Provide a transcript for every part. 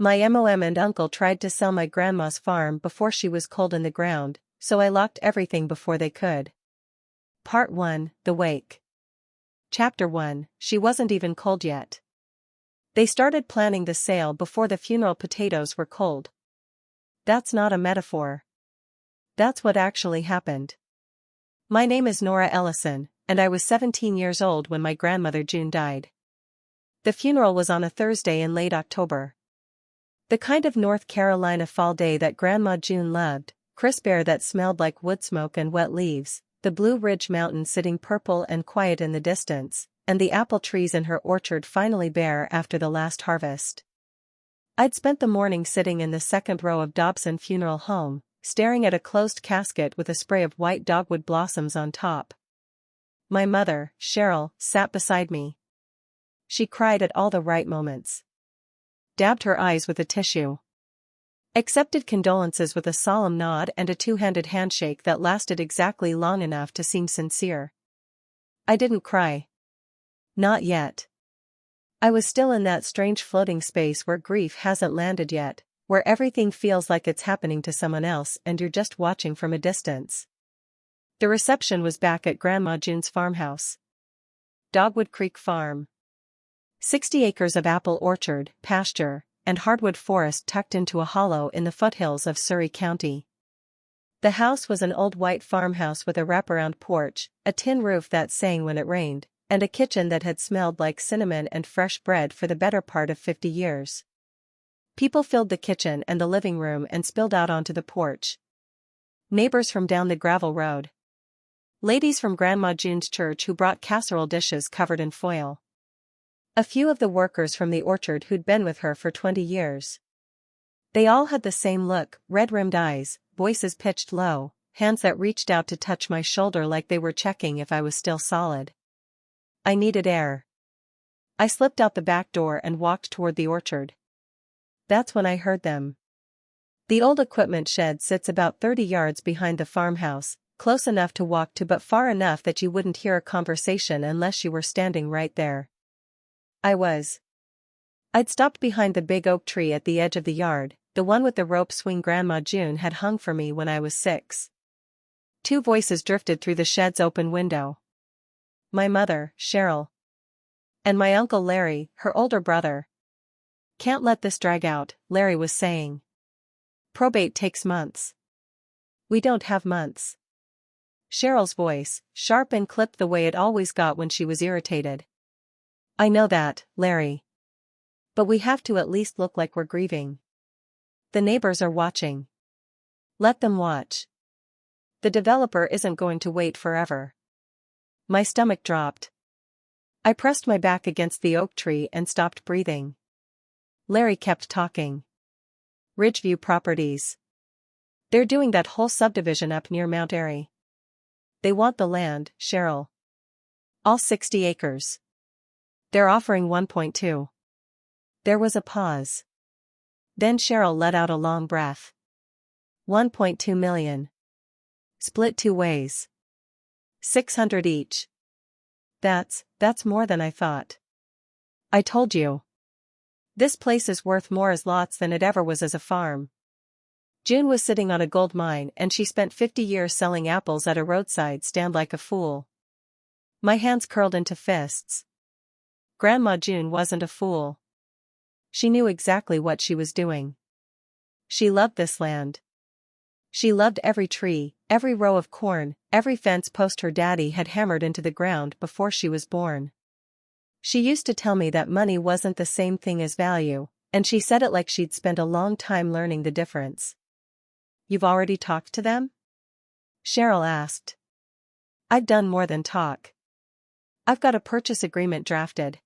My mom and uncle tried to sell my grandma's farm before she was cold in the ground, so I locked everything before they could. Part 1, The Wake. Chapter 1, She wasn't even cold yet. They started planning the sale before the funeral potatoes were cold. That's not a metaphor. That's what actually happened. My name is Nora Ellison, and I was 17 years old when my grandmother June died. The funeral was on a Thursday in late October. The kind of North Carolina fall day that Grandma June loved, crisp air that smelled like wood smoke and wet leaves, the Blue Ridge Mountains sitting purple and quiet in the distance, and the apple trees in her orchard finally bare after the last harvest. I'd spent the morning sitting in the second row of Dobson Funeral Home, staring at a closed casket with a spray of white dogwood blossoms on top. My mother, Cheryl, sat beside me. She cried at all the right moments. Dabbed her eyes with a tissue. Accepted condolences with a solemn nod and a two-handed handshake that lasted exactly long enough to seem sincere. I didn't cry. Not yet. I was still in that strange floating space where grief hasn't landed yet, where everything feels like it's happening to someone else and you're just watching from a distance. The reception was back at Grandma June's farmhouse. Dogwood Creek Farm. 60 acres of apple orchard, pasture, and hardwood forest tucked into a hollow in the foothills of Surry County. The house was an old white farmhouse with a wraparound porch, a tin roof that sang when it rained, and a kitchen that had smelled like cinnamon and fresh bread for the better part of 50 years. People filled the kitchen and the living room and spilled out onto the porch. Neighbors from down the gravel road. Ladies from Grandma June's church who brought casserole dishes covered in foil. A few of the workers from the orchard who'd been with her for 20 years. They all had the same look, red-rimmed eyes, voices pitched low, hands that reached out to touch my shoulder like they were checking if I was still solid. I needed air. I slipped out the back door and walked toward the orchard. That's when I heard them. The old equipment shed sits about 30 yards behind the farmhouse, close enough to walk to but far enough that you wouldn't hear a conversation unless you were standing right there. I'd stopped behind the big oak tree at the edge of the yard, the one with the rope swing Grandma June had hung for me when I was 6. Two voices drifted through the shed's open window. My mother, Cheryl. And my uncle Larry, her older brother. Can't let this drag out, Larry was saying. Probate takes months. We don't have months. Cheryl's voice, sharp and clipped the way it always got when she was irritated. I know that, Larry. But we have to at least look like we're grieving. The neighbors are watching. Let them watch. The developer isn't going to wait forever. My stomach dropped. I pressed my back against the oak tree and stopped breathing. Larry kept talking. Ridgeview Properties. They're doing that whole subdivision up near Mount Airy. They want the land, Cheryl. All 60 acres. They're offering 1.2. There was a pause. Then Cheryl let out a long breath. 1.2 million. Split 2 ways. 600 each. That's more than I thought. I told you. This place is worth more as lots than it ever was as a farm. June was sitting on a gold mine and she spent 50 years selling apples at a roadside stand like a fool. My hands curled into fists. Grandma June wasn't a fool. She knew exactly what she was doing. She loved this land. She loved every tree, every row of corn, every fence post her daddy had hammered into the ground before she was born. She used to tell me that money wasn't the same thing as value, and she said it like she'd spent a long time learning the difference. You've already talked to them? Cheryl asked. I've done more than talk. I've got a purchase agreement drafted.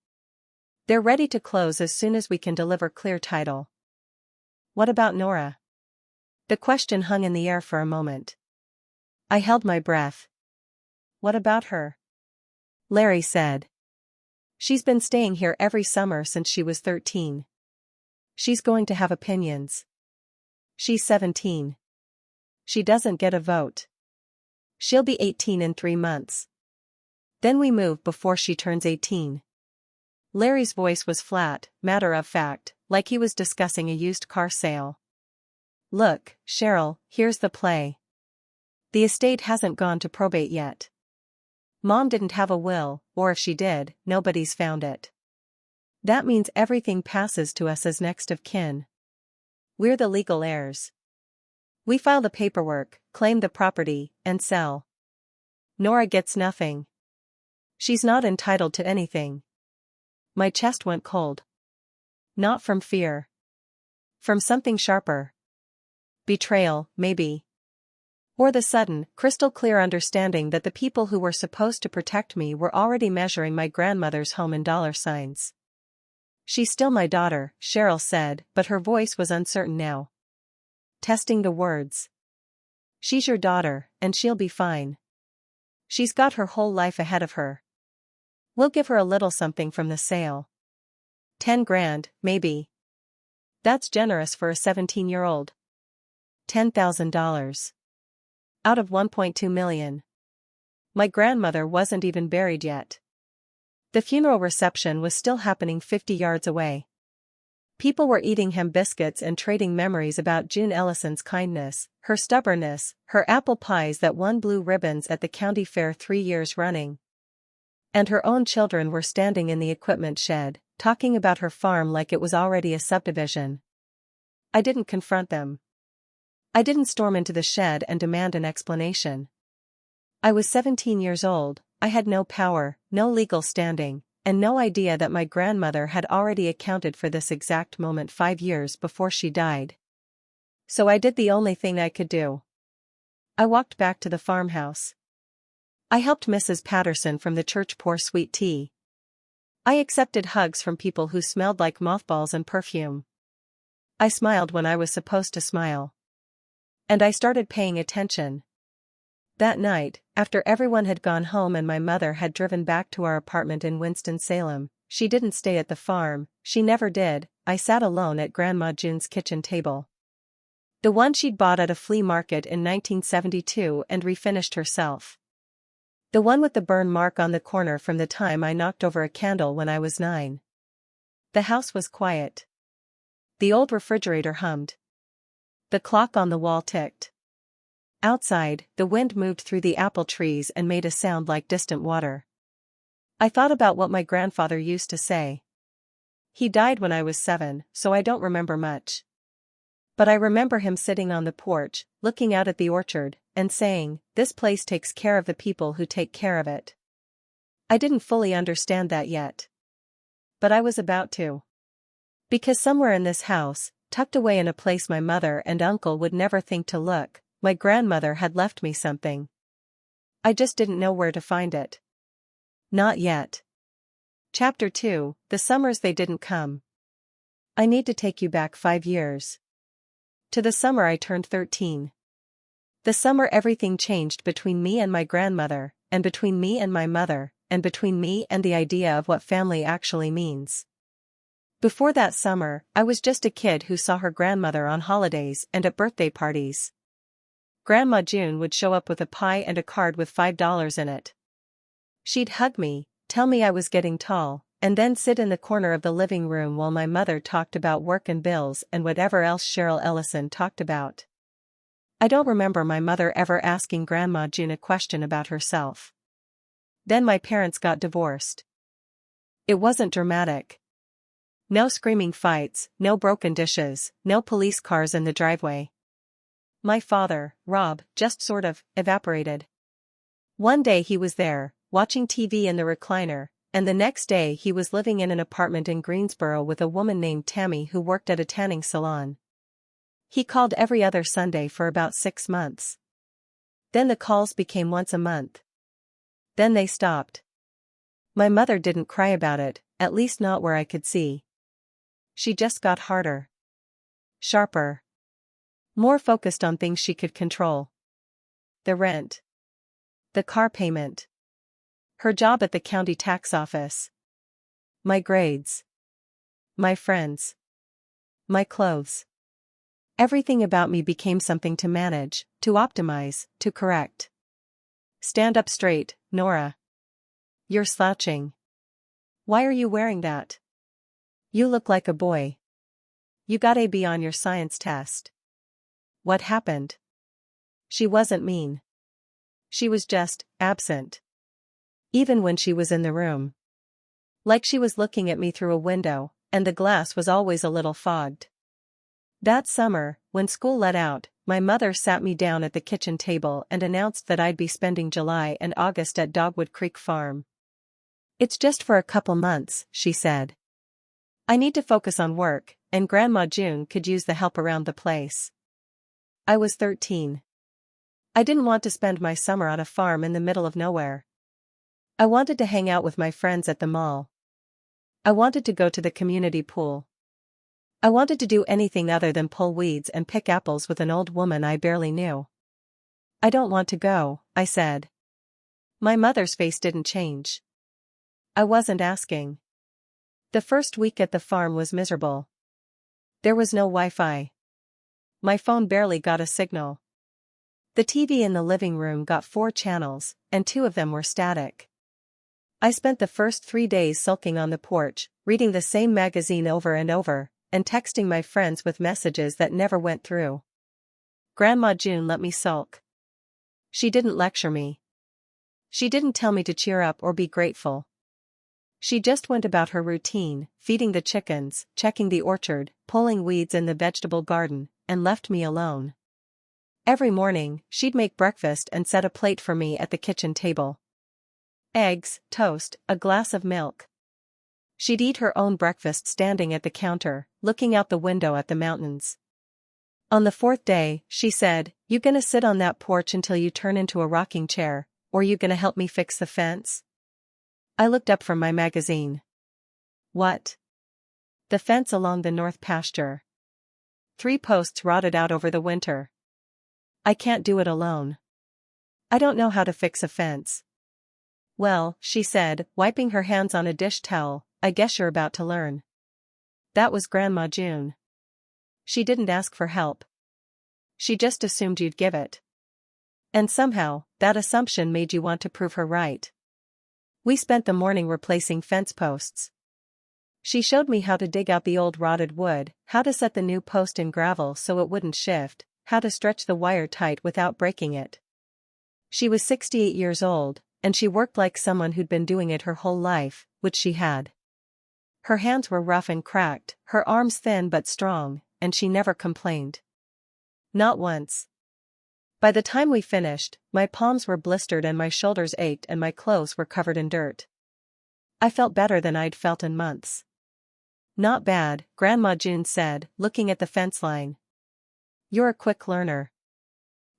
They're ready to close as soon as we can deliver clear title. What about Nora? The question hung in the air for a moment. I held my breath. What about her? Larry said. She's been staying here every summer since she was 13. She's going to have opinions. She's 17. She doesn't get a vote. She'll be 18 in 3 months. Then we move before she turns 18. Larry's voice was flat, matter of fact, like he was discussing a used car sale. "Look, Cheryl, here's the play. The estate hasn't gone to probate yet. Mom didn't have a will, or if she did, nobody's found it. That means everything passes to us as next of kin. We're the legal heirs. We file the paperwork, claim the property, and sell. Nora gets nothing. She's not entitled to anything." My chest went cold. Not from fear. From something sharper. Betrayal, maybe. Or the sudden, crystal-clear understanding that the people who were supposed to protect me were already measuring my grandmother's home in dollar signs. "She's still my daughter," Cheryl said, but her voice was uncertain now. Testing the words. "She's your daughter, and she'll be fine. She's got her whole life ahead of her. We'll give her a little something from the sale. 10 grand, maybe. That's generous for a 17-year-old. $10,000. Out of 1.2 million. My grandmother wasn't even buried yet. The funeral reception was still happening 50 yards away. People were eating ham biscuits and trading memories about June Ellison's kindness, her stubbornness, her apple pies that won blue ribbons at the county fair 3 years running. And her own children were standing in the equipment shed, talking about her farm like it was already a subdivision. I didn't confront them. I didn't storm into the shed and demand an explanation. I was 17 years old, I had no power, no legal standing, and no idea that my grandmother had already accounted for this exact moment 5 years before she died. So I did the only thing I could do. I walked back to the farmhouse. I helped Mrs. Patterson from the church pour sweet tea. I accepted hugs from people who smelled like mothballs and perfume. I smiled when I was supposed to smile. And I started paying attention. That night, after everyone had gone home and my mother had driven back to our apartment in Winston-Salem, she didn't stay at the farm, she never did. I sat alone at Grandma June's kitchen table. The one she'd bought at a flea market in 1972 and refinished herself. The one with the burn mark on the corner from the time I knocked over a candle when I was 9. The house was quiet. The old refrigerator hummed. The clock on the wall ticked. Outside, the wind moved through the apple trees and made a sound like distant water. I thought about what my grandfather used to say. He died when I was 7, so I don't remember much. But I remember him sitting on the porch, looking out at the orchard, and saying, "This place takes care of the people who take care of it." I didn't fully understand that yet. But I was about to. Because somewhere in this house, tucked away in a place my mother and uncle would never think to look, my grandmother had left me something. I just didn't know where to find it. Not yet. Chapter 2, The Summers They Didn't Come. I need to take you back 5 years. To the summer I turned 13. The summer everything changed between me and my grandmother, and between me and my mother, and between me and the idea of what family actually means. Before that summer, I was just a kid who saw her grandmother on holidays and at birthday parties. Grandma June would show up with a pie and a card with $5 in it. She'd hug me, tell me I was getting tall, and then sit in the corner of the living room while my mother talked about work and bills and whatever else Nora Ellison talked about. I don't remember my mother ever asking Grandma June a question about herself. Then my parents got divorced. It wasn't dramatic. No screaming fights, no broken dishes, no police cars in the driveway. My father, Rob, just sort of evaporated. One day he was there, watching TV in the recliner, and the next day he was living in an apartment in Greensboro with a woman named Tammy who worked at a tanning salon. He called every other Sunday for about 6 months. Then the calls became once a month. Then they stopped. My mother didn't cry about it, at least not where I could see. She just got harder. Sharper. More focused on things she could control. The rent. The car payment. Her job at the county tax office. My grades. My friends. My clothes. Everything about me became something to manage, to optimize, to correct. Stand up straight, Nora. You're slouching. Why are you wearing that? You look like a boy. You got a B on your science test. What happened? She wasn't mean. She was just absent. Even when she was in the room. Like she was looking at me through a window, and the glass was always a little fogged. That summer, when school let out, my mother sat me down at the kitchen table and announced that I'd be spending July and August at Dogwood Creek Farm. It's just for a couple months, she said. I need to focus on work, and Grandma June could use the help around the place. I was 13. I didn't want to spend my summer on a farm in the middle of nowhere. I wanted to hang out with my friends at the mall. I wanted to go to the community pool. I wanted to do anything other than pull weeds and pick apples with an old woman I barely knew. I don't want to go, I said. My mother's face didn't change. I wasn't asking. The first week at the farm was miserable. There was no Wi-Fi. My phone barely got a signal. The TV in the living room got 4 channels, and 2 of them were static. I spent the first 3 days sulking on the porch, reading the same magazine over and over, and texting my friends with messages that never went through. Grandma June let me sulk. She didn't lecture me. She didn't tell me to cheer up or be grateful. She just went about her routine, feeding the chickens, checking the orchard, pulling weeds in the vegetable garden, and left me alone. Every morning, she'd make breakfast and set a plate for me at the kitchen table. Eggs, toast, a glass of milk. She'd eat her own breakfast standing at the counter, looking out the window at the mountains. On the 4th day, she said, "You gonna sit on that porch until you turn into a rocking chair, or you gonna help me fix the fence?" I looked up from my magazine. What? The fence along the north pasture. 3 posts rotted out over the winter. I can't do it alone. I don't know how to fix a fence. Well, she said, wiping her hands on a dish towel, I guess you're about to learn. That was Grandma June. She didn't ask for help. She just assumed you'd give it. And somehow, that assumption made you want to prove her right. We spent the morning replacing fence posts. She showed me how to dig out the old rotted wood, how to set the new post in gravel so it wouldn't shift, how to stretch the wire tight without breaking it. She was 68 years old, and she worked like someone who'd been doing it her whole life, which she had. Her hands were rough and cracked, her arms thin but strong, and she never complained. Not once. By the time we finished, my palms were blistered and my shoulders ached and my clothes were covered in dirt. I felt better than I'd felt in months. Not bad, Grandma June said, looking at the fence line. You're a quick learner.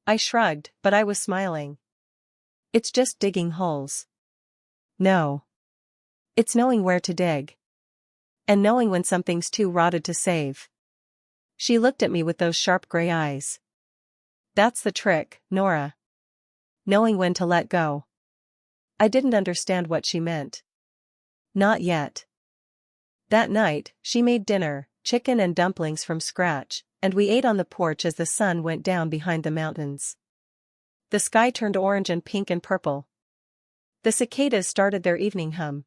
I shrugged, but I was smiling. It's just digging holes. No. It's knowing where to dig. And knowing when something's too rotted to save. She looked at me with those sharp gray eyes. That's the trick, Nora. Knowing when to let go. I didn't understand what she meant. Not yet. That night, she made dinner, chicken and dumplings from scratch, and we ate on the porch as the sun went down behind the mountains. The sky turned orange and pink and purple. The cicadas started their evening hum.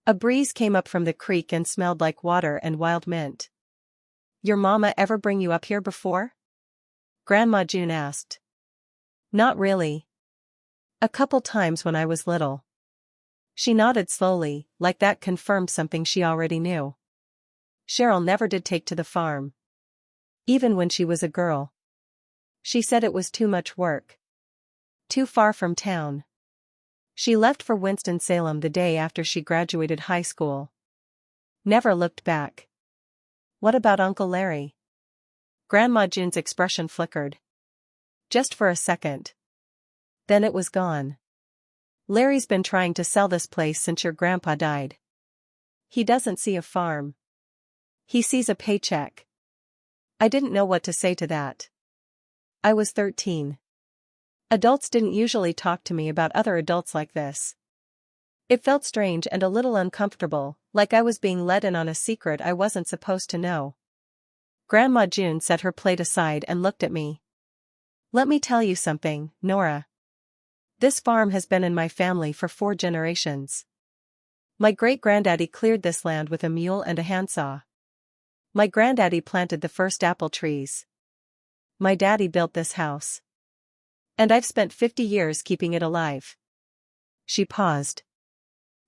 A breeze came up from the creek and smelled like water and wild mint. Your mama ever bring you up here before? Grandma June asked. Not really. A couple times when I was little. She nodded slowly, like that confirmed something she already knew. Cheryl never did take to the farm. Even when she was a girl. She said it was too much work. Too far from town. She left for Winston-Salem the day after she graduated high school. Never looked back. What about Uncle Larry? Grandma June's expression flickered. Just for a second. Then it was gone. Larry's been trying to sell this place since your grandpa died. He doesn't see a farm. He sees a paycheck. I didn't know what to say to that. I was 13. Adults didn't usually talk to me about other adults like this. It felt strange and a little uncomfortable, like I was being let in on a secret I wasn't supposed to know. Grandma June set her plate aside and looked at me. Let me tell you something, Nora. This farm has been in my family for 4 generations. My great-granddaddy cleared this land with a mule and a handsaw. My granddaddy planted the first apple trees. My daddy built this house. And I've spent 50 years keeping it alive. She paused.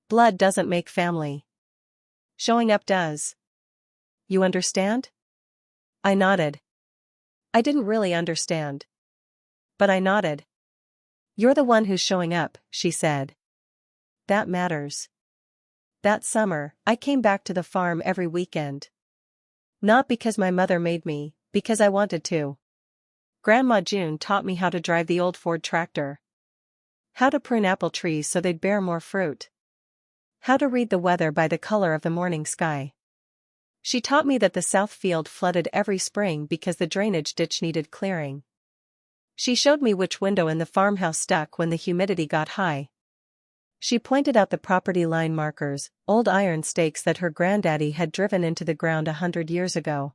Blood doesn't make family. Showing up does. You understand? I nodded. I didn't really understand. But I nodded. You're the one who's showing up, she said. That matters. That summer, I came back to the farm every weekend. Not because my mother made me, because I wanted to. Grandma June taught me how to drive the old Ford tractor. How to prune apple trees so they'd bear more fruit. How to read the weather by the color of the morning sky. She taught me that the south field flooded every spring because the drainage ditch needed clearing. She showed me which window in the farmhouse stuck when the humidity got high. She pointed out the property line markers, old iron stakes that her granddaddy had driven into the ground 100 years ago.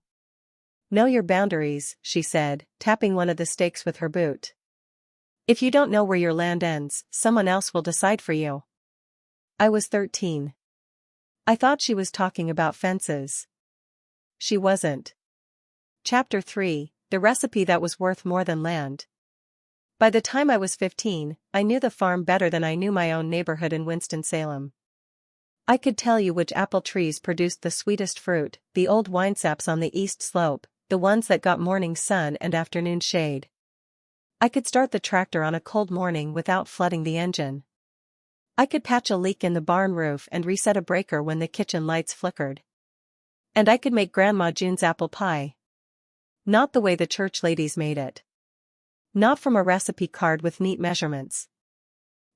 Know your boundaries, she said, tapping one of the stakes with her boot. If you don't know where your land ends, someone else will decide for you. I was 13. I thought she was talking about fences. She wasn't. Chapter 3, The Recipe That Was Worth More Than Land. By the time I was 15, I knew the farm better than I knew my own neighborhood in Winston-Salem. I could tell you which apple trees produced the sweetest fruit, the old winesaps on the east slope, the ones that got morning sun and afternoon shade. I could start the tractor on a cold morning without flooding the engine. I could patch a leak in the barn roof and reset a breaker when the kitchen lights flickered. And I could make Grandma June's apple pie. Not the way the church ladies made it. Not from a recipe card with neat measurements.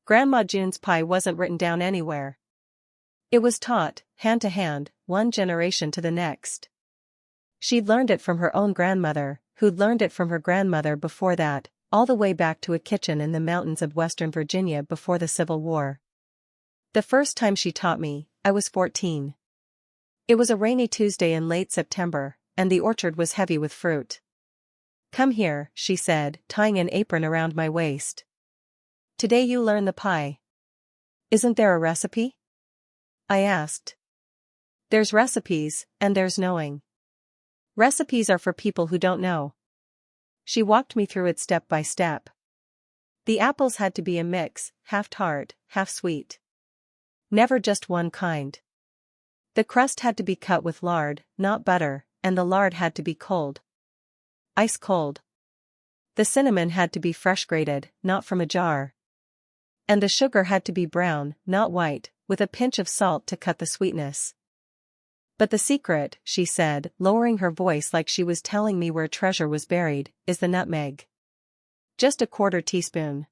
Grandma June's pie wasn't written down anywhere. It was taught, hand to hand, one generation to the next. She'd learned it from her own grandmother, who'd learned it from her grandmother before that, all the way back to a kitchen in the mountains of Western Virginia before the Civil War. The first time she taught me, I was 14. It was a rainy Tuesday in late September, and the orchard was heavy with fruit. Come here, she said, tying an apron around my waist. Today you learn the pie. Isn't there a recipe? I asked. There's recipes, and there's knowing. Recipes are for people who don't know. She walked me through it step by step. The apples had to be a mix, half tart, half sweet. Never just one kind. The crust had to be cut with lard, not butter, and the lard had to be cold. Ice cold. The cinnamon had to be fresh grated, not from a jar. And the sugar had to be brown, not white, with a pinch of salt to cut the sweetness. But the secret, she said, lowering her voice like she was telling me where treasure was buried, is the nutmeg. Just a quarter teaspoon.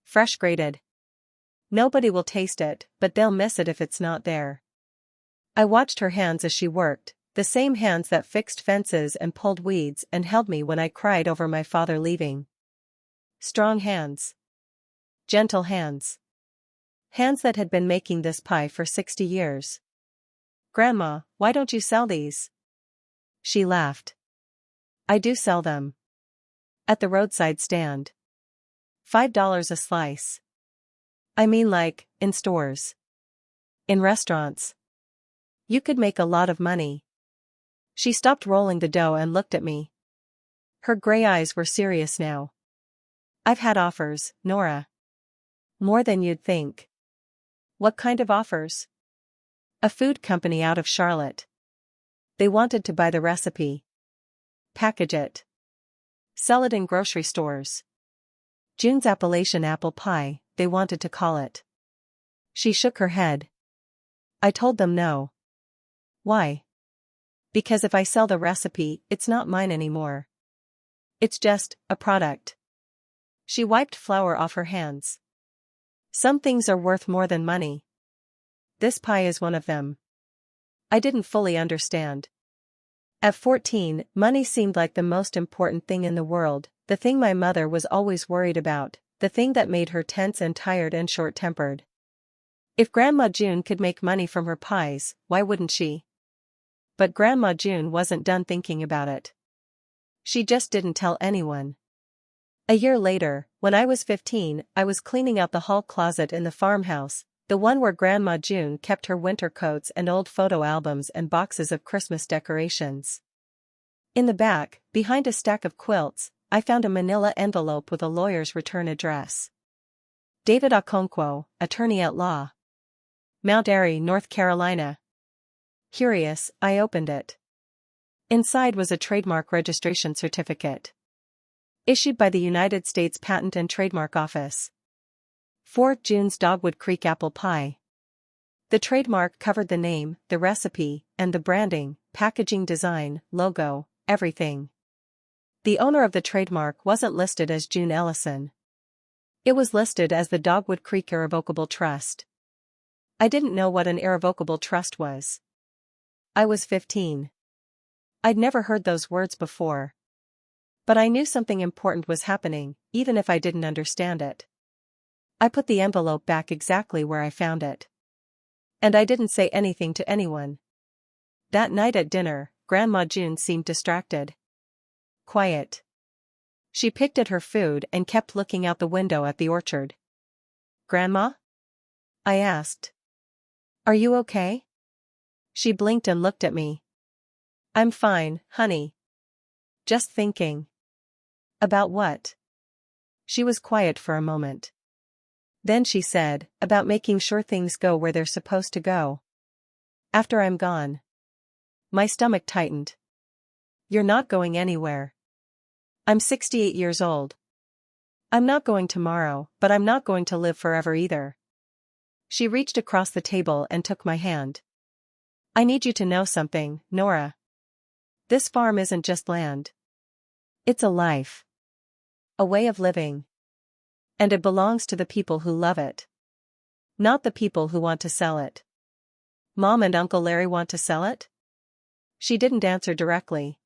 Fresh grated. Nobody will taste it, but they'll miss it if it's not there. I watched her hands as she worked, the same hands that fixed fences and pulled weeds and held me when I cried over my father leaving. Strong hands. Gentle hands. Hands that had been making this pie for 60 years. Grandma, why don't you sell these? She laughed. I do sell them. At the roadside stand. $5 a slice. I mean like, in stores. In restaurants. You could make a lot of money. She stopped rolling the dough and looked at me. Her gray eyes were serious now. I've had offers, Nora. More than you'd think. What kind of offers? A food company out of Charlotte. They wanted to buy the recipe. Package it. Sell it in grocery stores. June's Appalachian apple pie, they wanted to call it. She shook her head. I told them no. Why? Because if I sell the recipe, it's not mine anymore. It's just a product. She wiped flour off her hands. Some things are worth more than money. This pie is one of them. I didn't fully understand. At 14, money seemed like the most important thing in the world, the thing my mother was always worried about, the thing that made her tense and tired and short-tempered. If Grandma June could make money from her pies, why wouldn't she? But Grandma June wasn't done thinking about it. She just didn't tell anyone. A year later, when I was 15, I was cleaning out the hall closet in the farmhouse, The one where Grandma June kept her winter coats and old photo albums and boxes of Christmas decorations. In the back, behind a stack of quilts, I found a manila envelope with a lawyer's return address. David Okonkwo, attorney at law. Mount Airy, North Carolina. Curious, I opened it. Inside was a trademark registration certificate. Issued by the United States Patent and Trademark Office. 4 June's Dogwood Creek Apple Pie. The trademark covered the name, the recipe, and the branding, packaging design, logo, everything. The owner of the trademark wasn't listed as June Ellison. It was listed as the Dogwood Creek Irrevocable Trust. I didn't know what an irrevocable trust was. I was 15. I'd never heard those words before. But I knew something important was happening, even if I didn't understand it. I put the envelope back exactly where I found it. And I didn't say anything to anyone. That night at dinner, Grandma June seemed distracted. Quiet. She picked at her food and kept looking out the window at the orchard. "Grandma?" I asked. "Are you okay?" She blinked and looked at me. "I'm fine, honey. Just thinking." "About what?" She was quiet for a moment. Then she said, "About making sure things go where they're supposed to go. After I'm gone." My stomach tightened. "You're not going anywhere. I'm 68 years old. I'm not going tomorrow, but I'm not going to live forever either." She reached across the table and took my hand. "I need you to know something, Nora. This farm isn't just land. It's a life. A way of living. And it belongs to the people who love it. Not the people who want to sell it." "Mom and Uncle Larry want to sell it?" She didn't answer directly.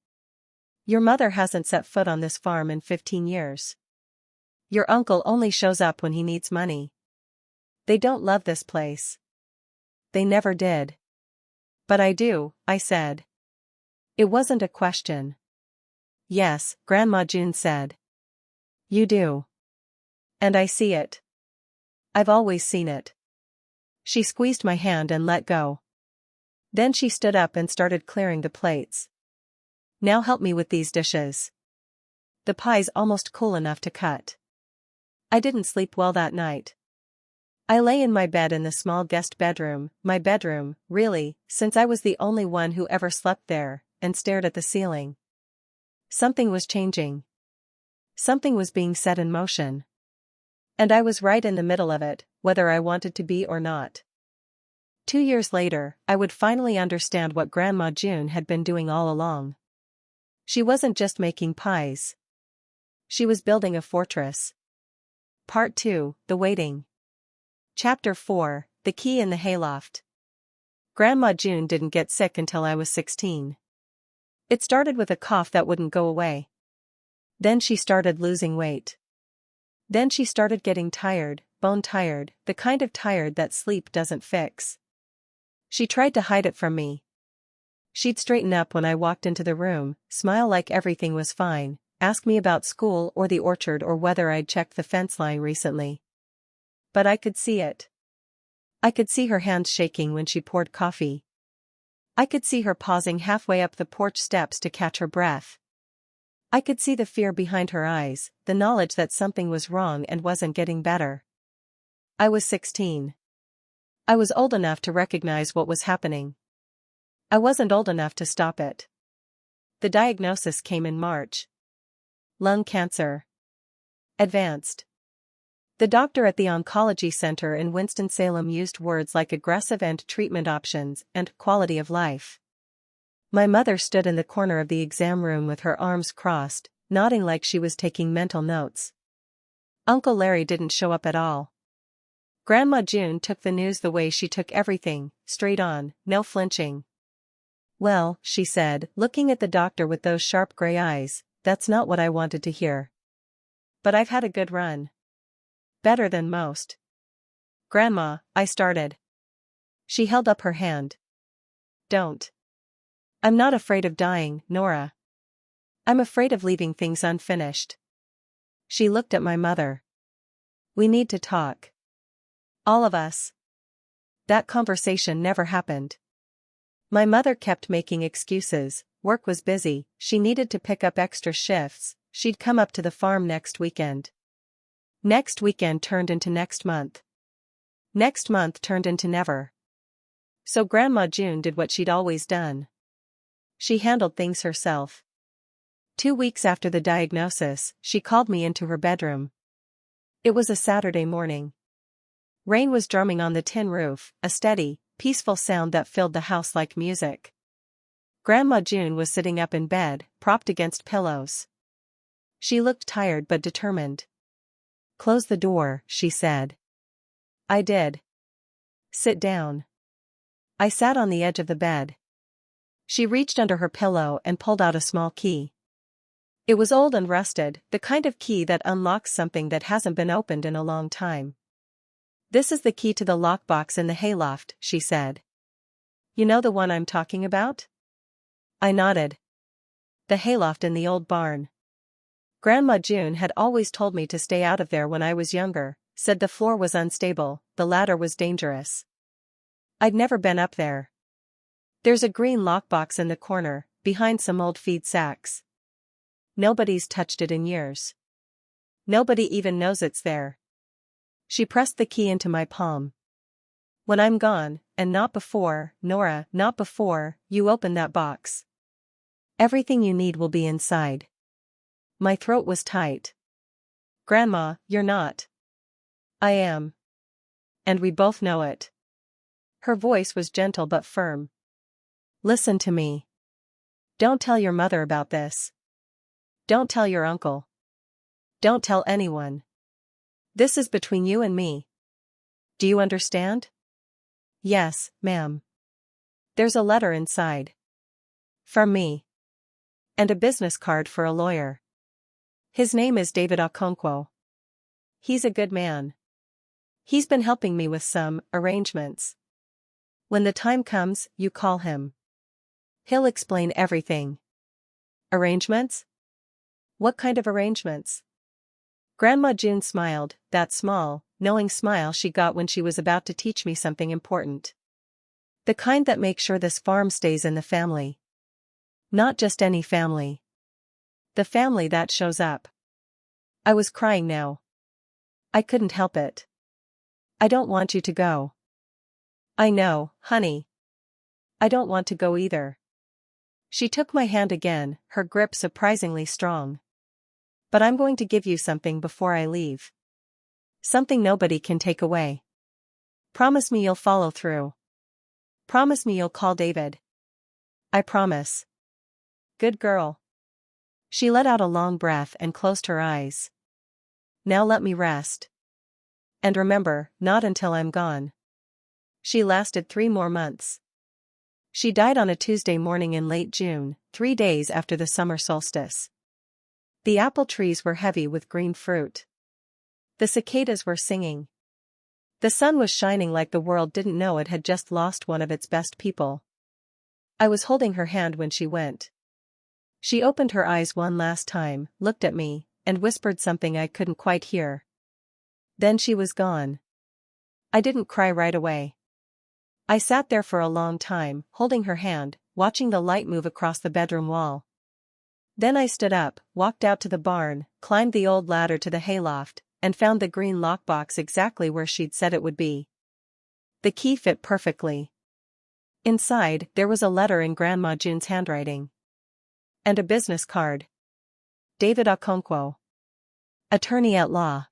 "Your mother hasn't set foot on this farm in 15 years. Your uncle only shows up when he needs money. They don't love this place. They never did." "But I do," I said. It wasn't a question. "Yes," Grandma June said. "You do. And I see it. I've always seen it." She squeezed my hand and let go. Then she stood up and started clearing the plates. "Now help me with these dishes. The pie's almost cool enough to cut." I didn't sleep well that night. I lay in my bed in the small guest bedroom, my bedroom, really, since I was the only one who ever slept there, and stared at the ceiling. Something was changing. Something was being set in motion. And I was right in the middle of it, whether I wanted to be or not. 2 years later, I would finally understand what Grandma June had been doing all along. She wasn't just making pies. She was building a fortress. Part 2, The Waiting. Chapter 4, The Key in the Hayloft. Grandma June didn't get sick until I was 16. It started with a cough that wouldn't go away. Then she started losing weight. Then she started getting tired, bone tired, the kind of tired that sleep doesn't fix. She tried to hide it from me. She'd straighten up when I walked into the room, smile like everything was fine, ask me about school or the orchard or whether I'd checked the fence line recently. But I could see it. I could see her hands shaking when she poured coffee. I could see her pausing halfway up the porch steps to catch her breath. I could see the fear behind her eyes, the knowledge that something was wrong and wasn't getting better. I was 16. I was old enough to recognize what was happening. I wasn't old enough to stop it. The diagnosis came in March. Lung cancer. Advanced. The doctor at the oncology center in Winston-Salem used words like aggressive and treatment options and quality of life. My mother stood in the corner of the exam room with her arms crossed, nodding like she was taking mental notes. Uncle Larry didn't show up at all. Grandma June took the news the way she took everything, straight on, no flinching. "Well," she said, looking at the doctor with those sharp gray eyes, "that's not what I wanted to hear. But I've had a good run. Better than most." "Grandma," I started. She held up her hand. "Don't. I'm not afraid of dying, Nora. I'm afraid of leaving things unfinished." She looked at my mother. "We need to talk. All of us. That conversation never happened. My mother kept making excuses. Work was busy, she needed to pick up extra shifts, she'd come up to the farm next weekend. Next weekend turned into next month. Next month turned into never. So Grandma June did what she'd always done. She handled things herself. 2 weeks after the diagnosis, she called me into her bedroom. It was a Saturday morning. Rain was drumming on the tin roof, a steady, peaceful sound that filled the house like music. Grandma June was sitting up in bed, propped against pillows. She looked tired but determined. "Close the door," she said. I did. "Sit down." I sat on the edge of the bed. She reached under her pillow and pulled out a small key. It was old and rusted, the kind of key that unlocks something that hasn't been opened in a long time. "This is the key to the lockbox in the hayloft," she said. "You know the one I'm talking about?" I nodded. "The hayloft in the old barn. Grandma June had always told me to stay out of there when I was younger, said the floor was unstable, the ladder was dangerous. I'd never been up there. There's a green lockbox in the corner, behind some old feed sacks. Nobody's touched it in years. Nobody even knows it's there." She pressed the key into my palm. "When I'm gone, and not before, Nora, not before, you open that box. Everything you need will be inside." My throat was tight. "Grandma, you're not." "I am. And we both know it." Her voice was gentle but firm. "Listen to me. Don't tell your mother about this. Don't tell your uncle. Don't tell anyone. This is between you and me. Do you understand?" "Yes, ma'am." "There's a letter inside. From me. And a business card for a lawyer. His name is David Okonkwo. He's a good man. He's been helping me with some arrangements. When the time comes, you call him. He'll explain everything." "Arrangements? What kind of arrangements?" Grandma June smiled, that small, knowing smile she got when she was about to teach me something important. "The kind that make sure this farm stays in the family. Not just any family. The family that shows up." I was crying now. I couldn't help it. "I don't want you to go." "I know, honey. I don't want to go either." She took my hand again, her grip surprisingly strong. "But I'm going to give you something before I leave. Something nobody can take away. Promise me you'll follow through. Promise me you'll call David." "I promise." "Good girl." She let out a long breath and closed her eyes. "Now let me rest. And remember, not until I'm gone." She lasted 3 more months. She died on a Tuesday morning in late June, 3 days after the summer solstice. The apple trees were heavy with green fruit. The cicadas were singing. The sun was shining like the world didn't know it had just lost one of its best people. I was holding her hand when she went. She opened her eyes one last time, looked at me, and whispered something I couldn't quite hear. Then she was gone. I didn't cry right away. I sat there for a long time, holding her hand, watching the light move across the bedroom wall. Then I stood up, walked out to the barn, climbed the old ladder to the hayloft, and found the green lockbox exactly where she'd said it would be. The key fit perfectly. Inside, there was a letter in Grandma June's handwriting. And a business card. David Okonkwo. Attorney at law.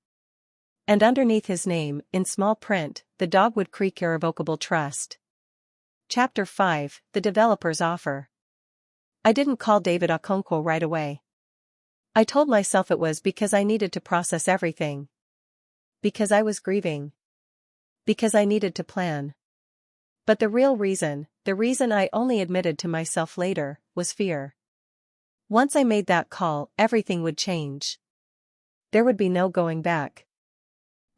And underneath his name, in small print, the Dogwood Creek Irrevocable Trust. Chapter 5, The Developer's Offer. I didn't call David Okonkwo right away. I told myself it was because I needed to process everything. Because I was grieving. Because I needed to plan. But the real reason, the reason I only admitted to myself later, was fear. Once I made that call, everything would change. There would be no going back.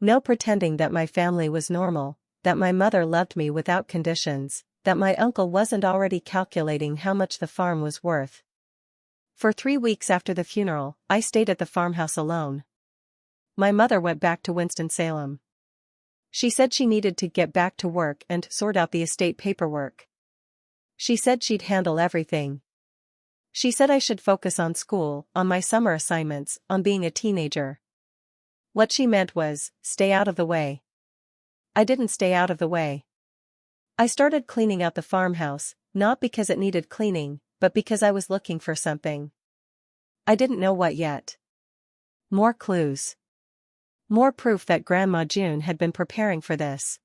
No pretending that my family was normal, that my mother loved me without conditions, that my uncle wasn't already calculating how much the farm was worth. For 3 weeks after the funeral, I stayed at the farmhouse alone. My mother went back to Winston-Salem. She said she needed to get back to work and sort out the estate paperwork. She said she'd handle everything. She said I should focus on school, on my summer assignments, on being a teenager. What she meant was, stay out of the way. I didn't stay out of the way. I started cleaning out the farmhouse, not because it needed cleaning, but because I was looking for something. I didn't know what yet. More clues. More proof that Grandma June had been preparing for this.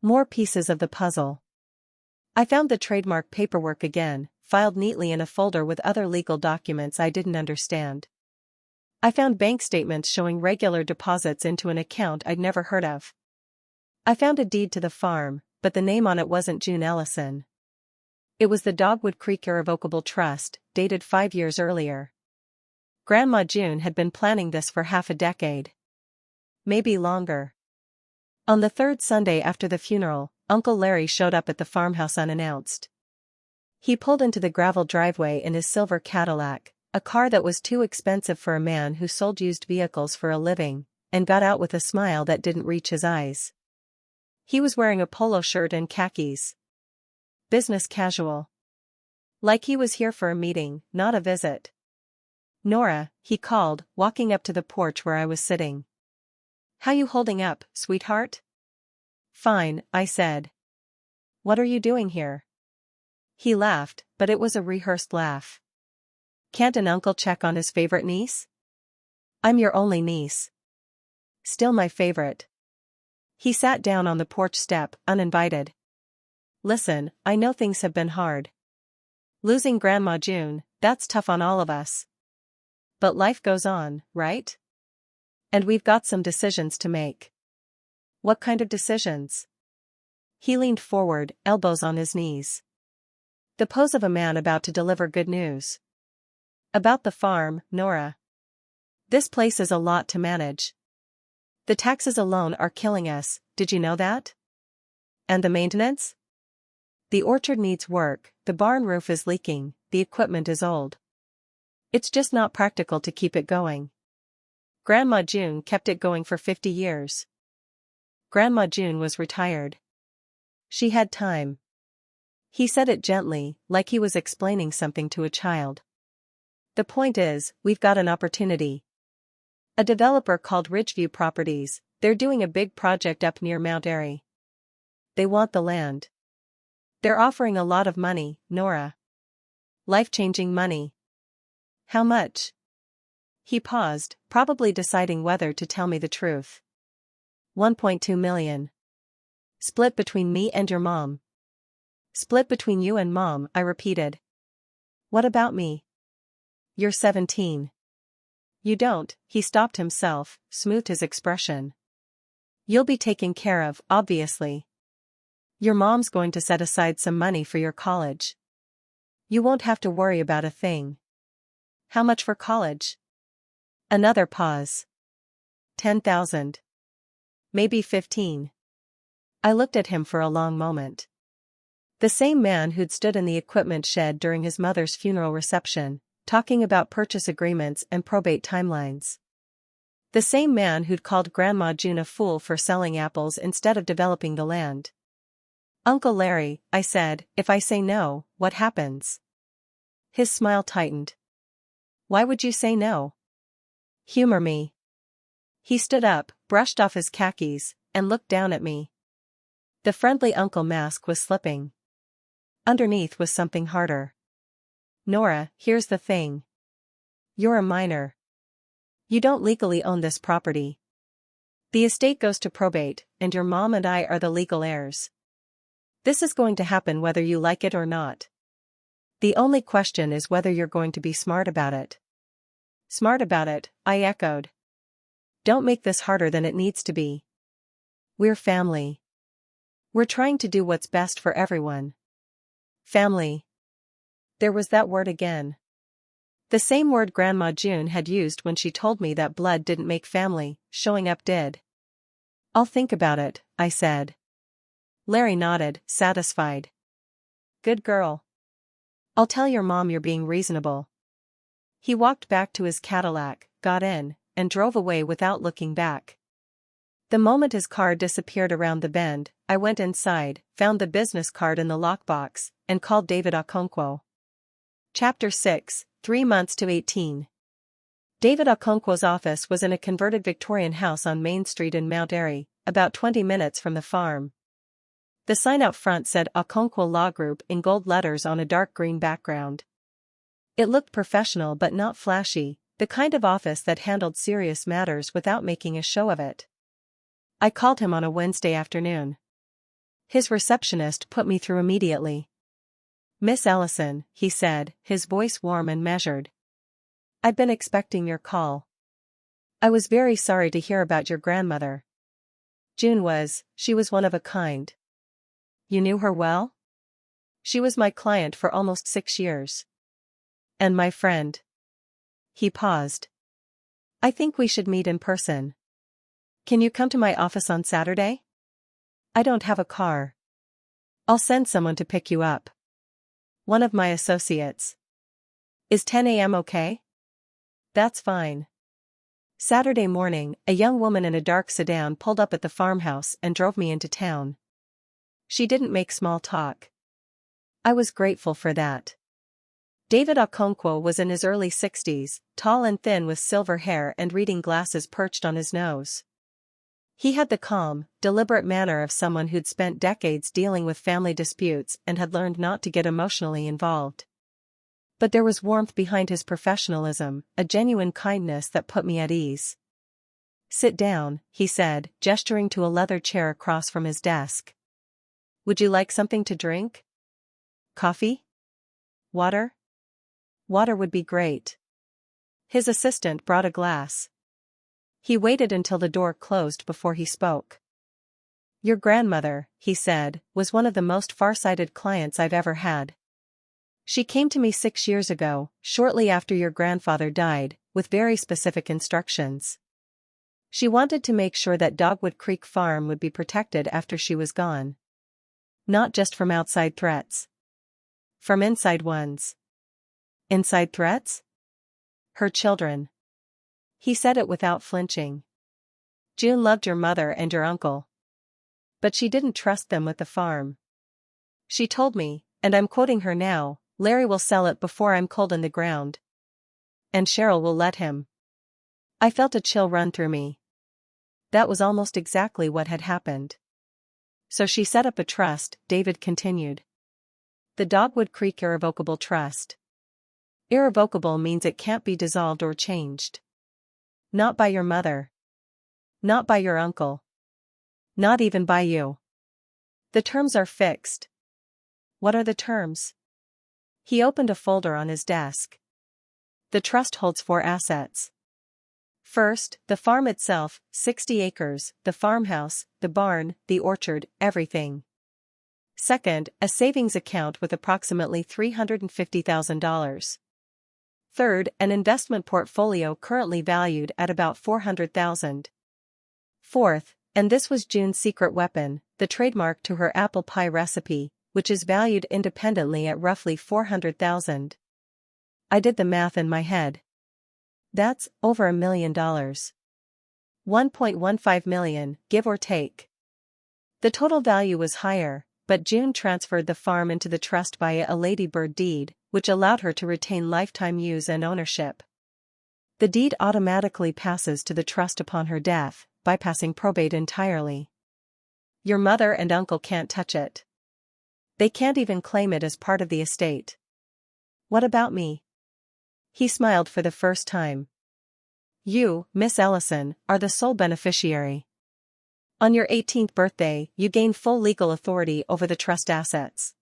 More pieces of the puzzle. I found the trademark paperwork again, filed neatly in a folder with other legal documents I didn't understand. I found bank statements showing regular deposits into an account I'd never heard of. I found a deed to the farm, but the name on it wasn't June Ellison. It was the Dogwood Creek Irrevocable Trust, dated 5 years earlier. Grandma June had been planning this for half a decade. Maybe longer. On the third Sunday after the funeral, Uncle Larry showed up at the farmhouse unannounced. He pulled into the gravel driveway in his silver Cadillac, a car that was too expensive for a man who sold used vehicles for a living, and got out with a smile that didn't reach his eyes. He was wearing a polo shirt and khakis. Business casual. Like he was here for a meeting, not a visit. Nora, he called, walking up to the porch where I was sitting. How you holding up, sweetheart? Fine, I said. What are you doing here? He laughed, but it was a rehearsed laugh. Can't an uncle check on his favorite niece? I'm your only niece. Still my favorite. He sat down on the porch step, uninvited. Listen, I know things have been hard. Losing Grandma June, that's tough on all of us. But life goes on, right? And we've got some decisions to make. What kind of decisions? He leaned forward, elbows on his knees. The pose of a man about to deliver good news. About the farm, Nora. This place is a lot to manage. The taxes alone are killing us, did you know that? And the maintenance? The orchard needs work, the barn roof is leaking, the equipment is old. It's just not practical to keep it going. Grandma June kept it going for 50 years. Grandma June was retired. She had time. He said it gently, like he was explaining something to a child. The point is, we've got an opportunity. A developer called Ridgeview Properties, they're doing a big project up near Mount Airy. They want the land. They're offering a lot of money, Nora. Life-changing money. How much? He paused, probably deciding whether to tell me the truth. 1.2 million. Split between me and your mom. Split between you and Mom, I repeated. What about me? You're 17. You don't, he stopped himself, smoothed his expression. You'll be taken care of, obviously. Your mom's going to set aside some money for your college. You won't have to worry about a thing. How much for college? Another pause. 10,000. Maybe 15. I looked at him for a long moment. The same man who'd stood in the equipment shed during his mother's funeral reception, talking about purchase agreements and probate timelines. The same man who'd called Grandma June a fool for selling apples instead of developing the land. Uncle Larry, I said, if I say no, what happens? His smile tightened. Why would you say no? Humor me. He stood up, brushed off his khakis, and looked down at me. The friendly uncle mask was slipping. Underneath was something harder. Nora, here's the thing. You're a minor. You don't legally own this property. The estate goes to probate, and your mom and I are the legal heirs. This is going to happen whether you like it or not. The only question is whether you're going to be smart about it. Smart about it, I echoed. Don't make this harder than it needs to be. We're family. We're trying to do what's best for everyone. Family. There was that word again. The same word Grandma June had used when she told me that blood didn't make family, showing up did. I'll think about it, I said. Larry nodded, satisfied. Good girl. I'll tell your mom you're being reasonable. He walked back to his Cadillac, got in, and drove away without looking back. The moment his car disappeared around the bend, I went inside, found the business card in the lockbox, and called David Okonkwo. Chapter 6, 3 months to 18. David Okonkwo's office was in a converted Victorian house on Main Street in Mount Airy, about 20 minutes from the farm. The sign out front said Okonkwo Law Group in gold letters on a dark green background. It looked professional but not flashy, the kind of office that handled serious matters without making a show of it. I called him on a Wednesday afternoon. His receptionist put me through immediately. "Miss Ellison," he said, his voice warm and measured. "I've been expecting your call. I was very sorry to hear about your grandmother. She was one of a kind." "You knew her well?" "She was my client for almost 6 years. And my friend." He paused. "I think we should meet in person. Can you come to my office on Saturday?" "I don't have a car. I'll send someone to pick you up. One of my associates." "Is 10 a.m. okay?" "That's fine." Saturday morning, a young woman in a dark sedan pulled up at the farmhouse and drove me into town. She didn't make small talk. I was grateful for that. David Okonkwo was in his early 60s, tall and thin with silver hair and reading glasses perched on his nose. He had the calm, deliberate manner of someone who'd spent decades dealing with family disputes and had learned not to get emotionally involved. But there was warmth behind his professionalism, a genuine kindness that put me at ease. "Sit down," he said, gesturing to a leather chair across from his desk. "Would you like something to drink? Coffee? Water?" "Water would be great." His assistant brought a glass. He waited until the door closed before he spoke. "Your grandmother," he said, "was one of the most far-sighted clients I've ever had. She came to me 6 years ago, shortly after your grandfather died, with very specific instructions. She wanted to make sure that Dogwood Creek Farm would be protected after she was gone. Not just from outside threats. From inside ones." "Inside threats?" "Her children." He said it without flinching. "June loved your mother and your uncle. But she didn't trust them with the farm. She told me, and I'm quoting her now, 'Larry will sell it before I'm cold in the ground. And Cheryl will let him.'" I felt a chill run through me. That was almost exactly what had happened. "So she set up a trust," David continued. "The Dogwood Creek Irrevocable Trust. Irrevocable means it can't be dissolved or changed. Not by your mother. Not by your uncle. Not even by you. The terms are fixed." "What are the terms?" He opened a folder on his desk. "The trust holds 4 assets. First, the farm itself, 60 acres, the farmhouse, the barn, the orchard, everything. Second, a savings account with approximately $350,000. Third, an investment portfolio currently valued at about $400,000. Fourth, and this was June's secret weapon, the trademark to her apple pie recipe, which is valued independently at roughly $400,000. I did the math in my head. That's over $1 million. $1.15 million, give or take. The total value was higher, but June transferred the farm into the trust via a ladybird deed, which allowed her to retain lifetime use and ownership. The deed automatically passes to the trust upon her death, bypassing probate entirely. Your mother and uncle can't touch it. They can't even claim it as part of the estate. What about me?" He smiled for the first time. "You, Miss Ellison, are the sole beneficiary. On your 18th birthday, you gain full legal authority over the trust assets.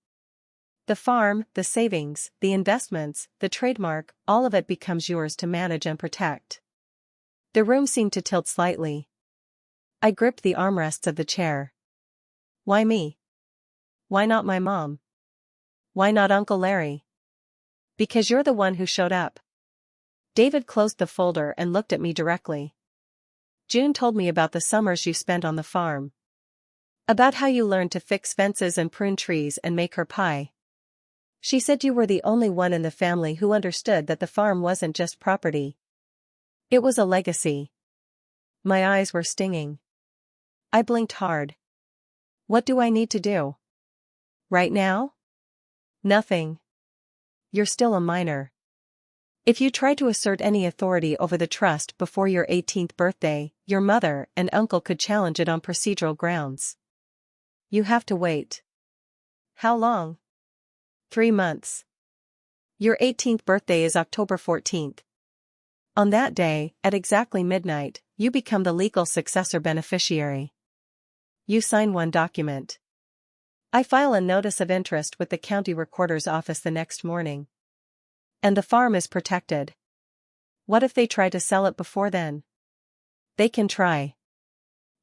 The farm, the savings, the investments, the trademark, all of it becomes yours to manage and protect." The room seemed to tilt slightly. I gripped the armrests of the chair. "Why me? Why not my mom? Why not Uncle Larry?" "Because you're the one who showed up." David closed the folder and looked at me directly. "June told me about the summers you spent on the farm. About how you learned to fix fences and prune trees and make her pie. She said you were the only one in the family who understood that the farm wasn't just property. It was a legacy." My eyes were stinging. I blinked hard. What do I need to do? Right now? Nothing. You're still a minor. If you try to assert any authority over the trust before your 18th birthday, your mother and uncle could challenge it on procedural grounds. You have to wait. How long? 3 months. Your 18th birthday is October 14th. On that day, at exactly midnight, you become the legal successor beneficiary. You sign one document. I file a notice of interest with the county recorder's office the next morning. And the farm is protected. What if they try to sell it before then? They can try.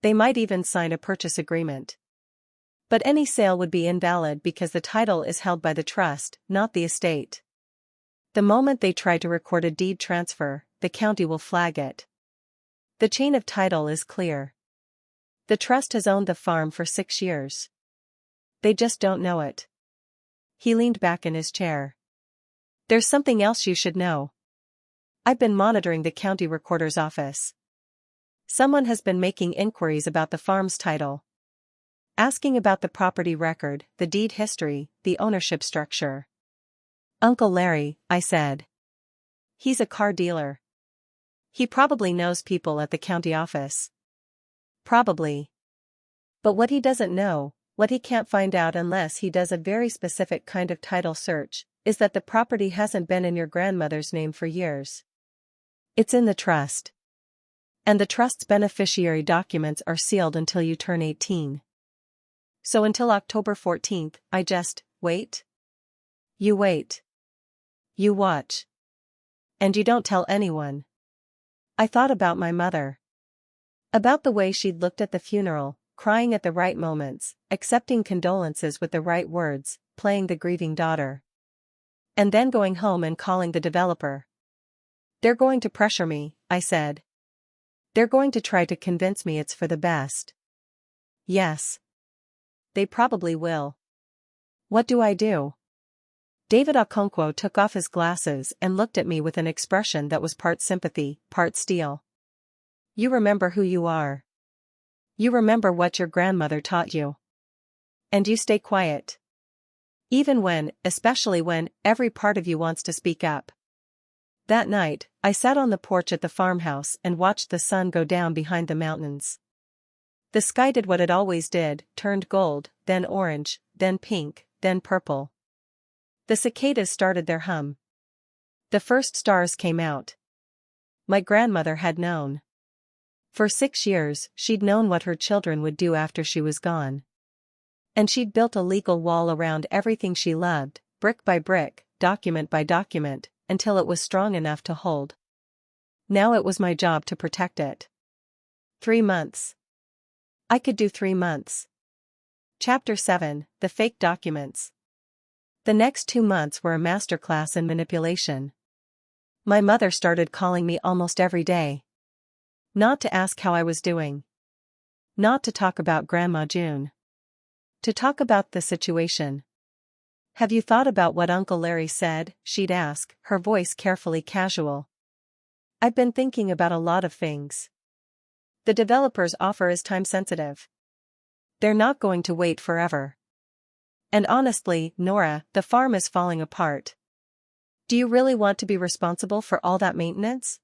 They might even sign a purchase agreement. But any sale would be invalid because the title is held by the trust, not the estate. The moment they try to record a deed transfer, the county will flag it. The chain of title is clear. The trust has owned the farm for 6 years. They just don't know it. He leaned back in his chair. There's something else you should know. I've been monitoring the county recorder's office. Someone has been making inquiries about the farm's title. Asking about the property record, the deed history, the ownership structure. Uncle Larry, I said. He's a car dealer. He probably knows people at the county office. Probably. But what he doesn't know, what he can't find out unless he does a very specific kind of title search, is that the property hasn't been in your grandmother's name for years. It's in the trust. And the trust's beneficiary documents are sealed until you turn 18. So until October 14th, I just wait? You wait. You watch. And you don't tell anyone. I thought about my mother. About the way she'd looked at the funeral, crying at the right moments, accepting condolences with the right words, playing the grieving daughter. And then going home and calling the developer. They're going to pressure me, I said. They're going to try to convince me it's for the best. Yes. They probably will. What do I do? David Okonkwo took off his glasses and looked at me with an expression that was part sympathy, part steel. You remember who you are. You remember what your grandmother taught you. And you stay quiet. Even when, especially when, every part of you wants to speak up. That night, I sat on the porch at the farmhouse and watched the sun go down behind the mountains. The sky did what it always did, turned gold, then orange, then pink, then purple. The cicadas started their hum. The first stars came out. My grandmother had known. For 6 years, she'd known what her children would do after she was gone. And she'd built a legal wall around everything she loved, brick by brick, document by document, until it was strong enough to hold. Now it was my job to protect it. 3 months. I could do 3 months. Chapter 7, The Fake Documents. The next 2 months were a masterclass in manipulation. My mother started calling me almost every day. Not to ask how I was doing. Not to talk about Grandma June. To talk about the situation. Have you thought about what Uncle Larry said? She'd ask, her voice carefully casual. I've been thinking about a lot of things. The developer's offer is time-sensitive. They're not going to wait forever. And honestly, Nora, the farm is falling apart. Do you really want to be responsible for all that maintenance?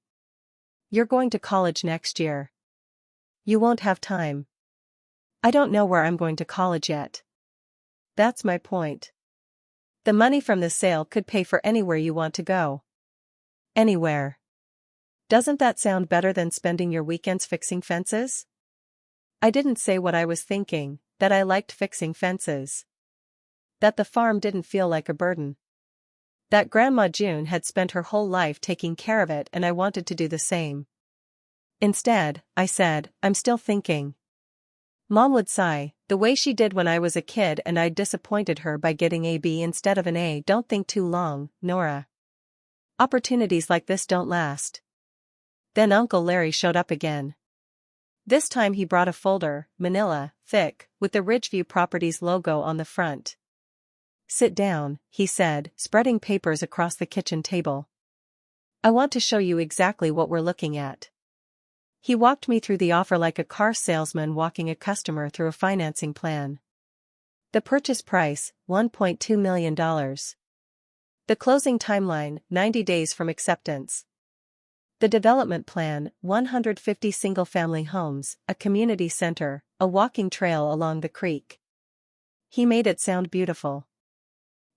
You're going to college next year. You won't have time. I don't know where I'm going to college yet. That's my point. The money from the sale could pay for anywhere you want to go. Anywhere. Doesn't that sound better than spending your weekends fixing fences? I didn't say what I was thinking, that I liked fixing fences. That the farm didn't feel like a burden. That Grandma June had spent her whole life taking care of it and I wanted to do the same. Instead, I said, I'm still thinking. Mom would sigh, the way she did when I was a kid and I'd disappointed her by getting a B instead of an A. Don't think too long, Nora. Opportunities like this don't last. Then Uncle Larry showed up again. This time he brought a folder, manila, thick, with the Ridgeview Properties logo on the front. Sit down, he said, spreading papers across the kitchen table. I want to show you exactly what we're looking at. He walked me through the offer like a car salesman walking a customer through a financing plan. The purchase price, $1.2 million. The closing timeline, 90 days from acceptance. The development plan, 150 single-family homes, a community center, a walking trail along the creek. He made it sound beautiful.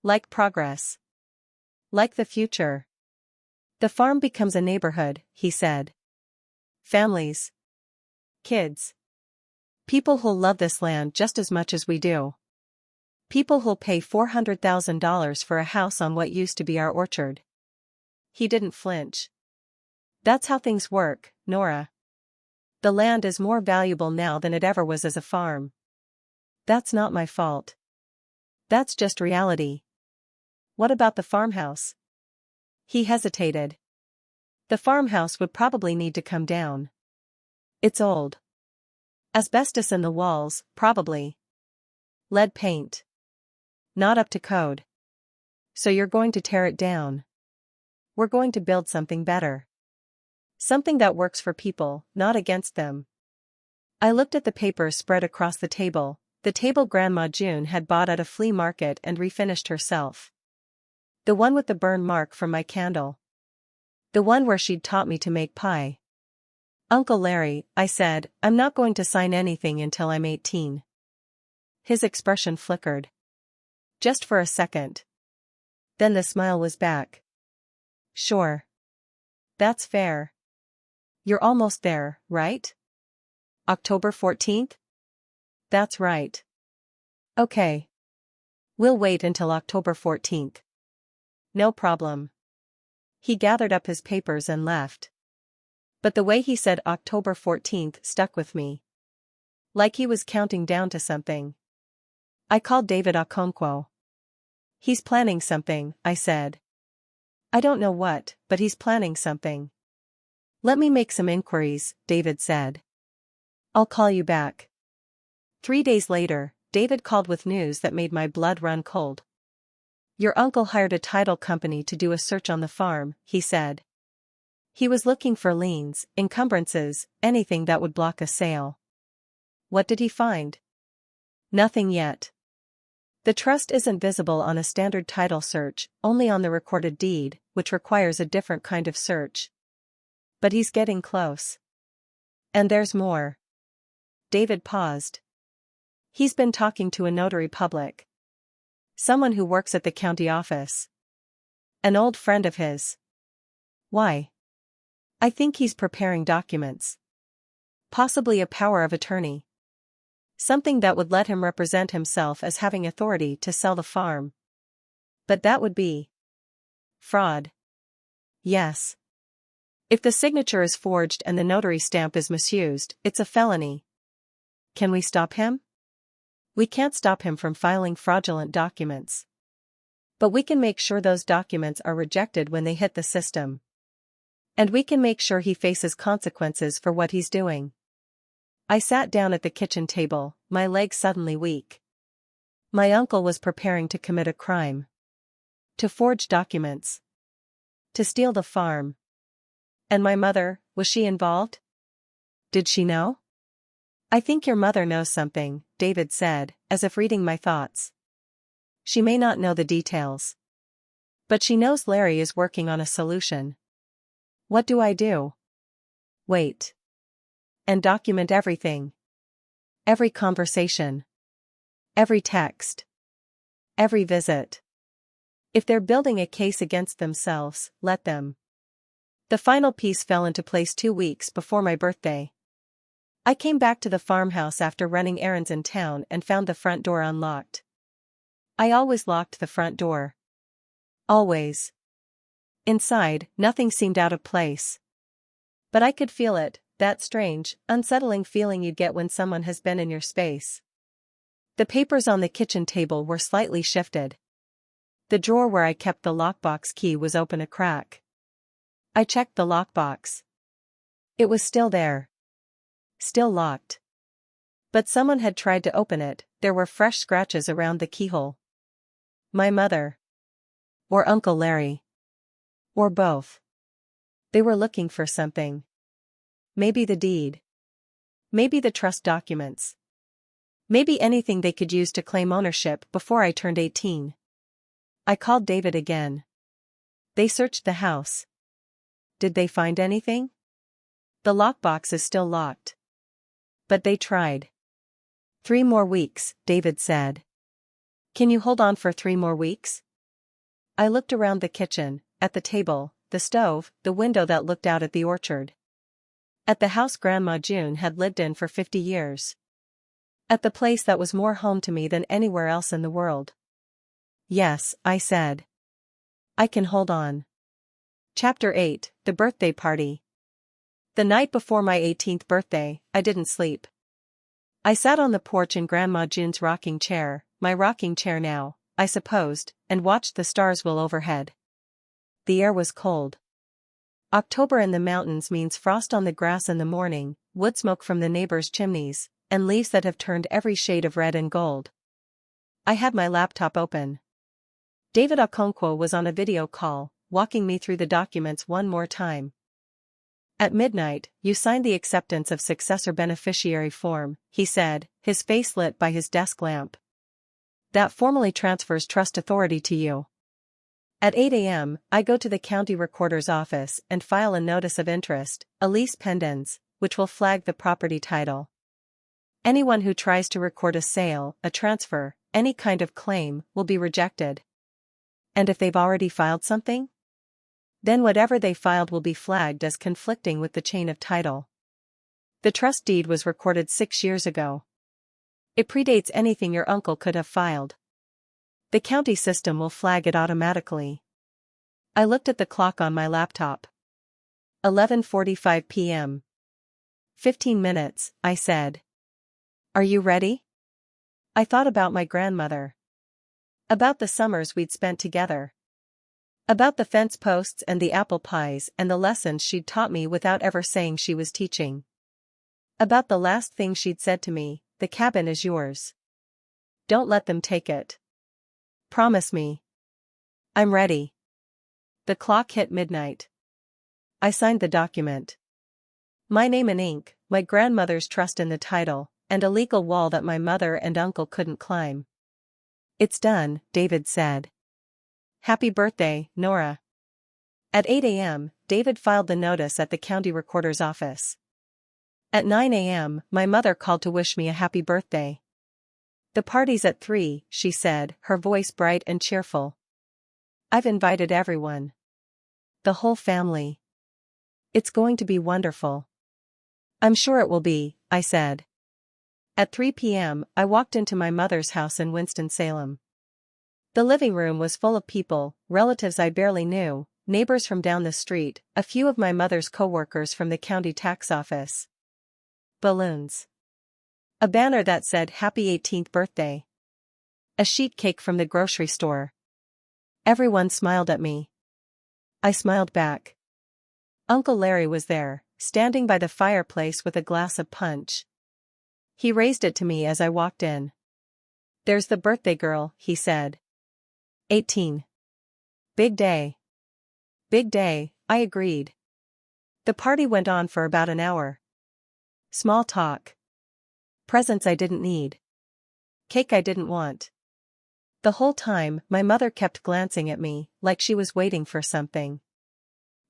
Like progress. Like the future. The farm becomes a neighborhood, he said. Families. Kids. People who'll love this land just as much as we do. People who'll pay $400,000 for a house on what used to be our orchard. He didn't flinch. That's how things work, Nora. The land is more valuable now than it ever was as a farm. That's not my fault. That's just reality. What about the farmhouse? He hesitated. The farmhouse would probably need to come down. It's old. Asbestos in the walls, probably. Lead paint. Not up to code. So you're going to tear it down. We're going to build something better. Something that works for people, not against them. I looked at the papers spread across the table Grandma June had bought at a flea market and refinished herself. The one with the burn mark from my candle. The one where she'd taught me to make pie. Uncle Larry, I said, I'm not going to sign anything until I'm 18. His expression flickered. Just for a second. Then the smile was back. Sure. That's fair. You're almost there, right? October 14th? That's right. Okay. We'll wait until October 14th. No problem. He gathered up his papers and left. But the way he said October 14th stuck with me. Like he was counting down to something. I called David Okonkwo. He's planning something, I said. I don't know what, but he's planning something. Let me make some inquiries, David said. I'll call you back. 3 days later, David called with news that made my blood run cold. Your uncle hired a title company to do a search on the farm, he said. He was looking for liens, encumbrances, anything that would block a sale. What did he find? Nothing yet. The trust isn't visible on a standard title search, only on the recorded deed, which requires a different kind of search. But he's getting close. And there's more. David paused. He's been talking to a notary public. Someone who works at the county office. An old friend of his. Why? I think he's preparing documents. Possibly a power of attorney. Something that would let him represent himself as having authority to sell the farm. But that would be fraud. Yes. If the signature is forged and the notary stamp is misused, it's a felony. Can we stop him? We can't stop him from filing fraudulent documents. But we can make sure those documents are rejected when they hit the system. And we can make sure he faces consequences for what he's doing. I sat down at the kitchen table, my legs suddenly weak. My uncle was preparing to commit a crime. To forge documents. To steal the farm. And my mother, was she involved? Did she know? I think your mother knows something, David said, as if reading my thoughts. She may not know the details. But she knows Larry is working on a solution. What do I do? Wait. And document everything. Every conversation. Every text. Every visit. If they're building a case against themselves, let them. The final piece fell into place 2 weeks before my birthday. I came back to the farmhouse after running errands in town and found the front door unlocked. I always locked the front door. Always. Inside, nothing seemed out of place. But I could feel it, that strange, unsettling feeling you get when someone has been in your space. The papers on the kitchen table were slightly shifted. The drawer where I kept the lockbox key was open a crack. I checked the lockbox. It was still there. Still locked. But someone had tried to open it, there were fresh scratches around the keyhole. My mother. Or Uncle Larry. Or both. They were looking for something. Maybe the deed. Maybe the trust documents. Maybe anything they could use to claim ownership before I turned 18. I called David again. They searched the house. Did they find anything? The lockbox is still locked. But they tried. 3 more weeks, David said. Can you hold on for 3 more weeks? I looked around the kitchen, at the table, the stove, the window that looked out at the orchard. At the house Grandma June had lived in for 50 years. At the place that was more home to me than anywhere else in the world. Yes, I said. I can hold on. Chapter 8, The Birthday Party. The night before my 18th birthday, I didn't sleep. I sat on the porch in Grandma June's rocking chair, my rocking chair now, I supposed, and watched the stars wheel overhead. The air was cold. October in the mountains means frost on the grass in the morning, wood smoke from the neighbors' chimneys, and leaves that have turned every shade of red and gold. I had my laptop open. David Okonkwo was on a video call, walking me through the documents one more time. At midnight, you signed the acceptance of successor beneficiary form, he said, his face lit by his desk lamp. That formally transfers trust authority to you. At 8 a.m., I go to the county recorder's office and file a notice of interest, a lease pendens, which will flag the property title. Anyone who tries to record a sale, a transfer, any kind of claim, will be rejected. And if they've already filed something? Then whatever they filed will be flagged as conflicting with the chain of title. The trust deed was recorded 6 years ago. It predates anything your uncle could have filed. The county system will flag it automatically. I looked at the clock on my laptop. 11:45 p.m. 15 minutes, I said. Are you ready? I thought about my grandmother. About the summers we'd spent together. About the fence posts and the apple pies and the lessons she'd taught me without ever saying she was teaching. About the last thing she'd said to me, the cabin is yours. Don't let them take it. Promise me. I'm ready. The clock hit midnight. I signed the document. My name in ink, my grandmother's trust in the title, and a legal wall that my mother and uncle couldn't climb. It's done, David said. Happy birthday, Nora. At 8 a.m., David filed the notice at the county recorder's office. At 9 a.m., my mother called to wish me a happy birthday. The party's at 3, she said, her voice bright and cheerful. I've invited everyone. The whole family. It's going to be wonderful. I'm sure it will be, I said. At 3 p.m., I walked into my mother's house in Winston-Salem. The living room was full of people, relatives I barely knew, neighbors from down the street, a few of my mother's co-workers from the county tax office. Balloons. A banner that said Happy 18th birthday. A sheet cake from the grocery store. Everyone smiled at me. I smiled back. Uncle Larry was there, standing by the fireplace with a glass of punch. He raised it to me as I walked in. There's the birthday girl, he said. 18. Big day. Big day, I agreed. The party went on for about an hour. Small talk. Presents I didn't need. Cake I didn't want. The whole time, my mother kept glancing at me, like she was waiting for something.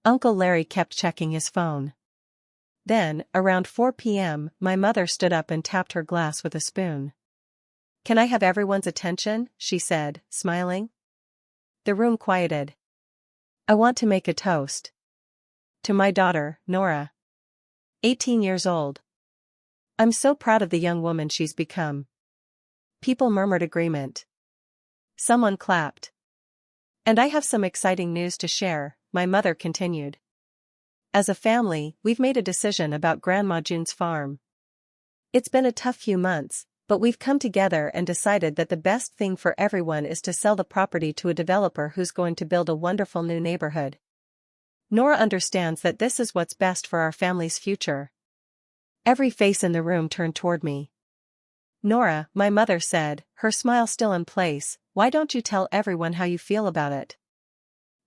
Uncle Larry kept checking his phone. Then, around 4 p.m., my mother stood up and tapped her glass with a spoon. Can I have everyone's attention? She said, smiling. The room quieted. I want to make a toast. To my daughter, Nora. 18 years old. I'm so proud of the young woman she's become. People murmured agreement. Someone clapped. And I have some exciting news to share, my mother continued. As a family, we've made a decision about Grandma June's farm. It's been a tough few months, but we've come together and decided that the best thing for everyone is to sell the property to a developer who's going to build a wonderful new neighborhood. Nora understands that this is what's best for our family's future. Every face in the room turned toward me. Nora, my mother said, her smile still in place, why don't you tell everyone how you feel about it?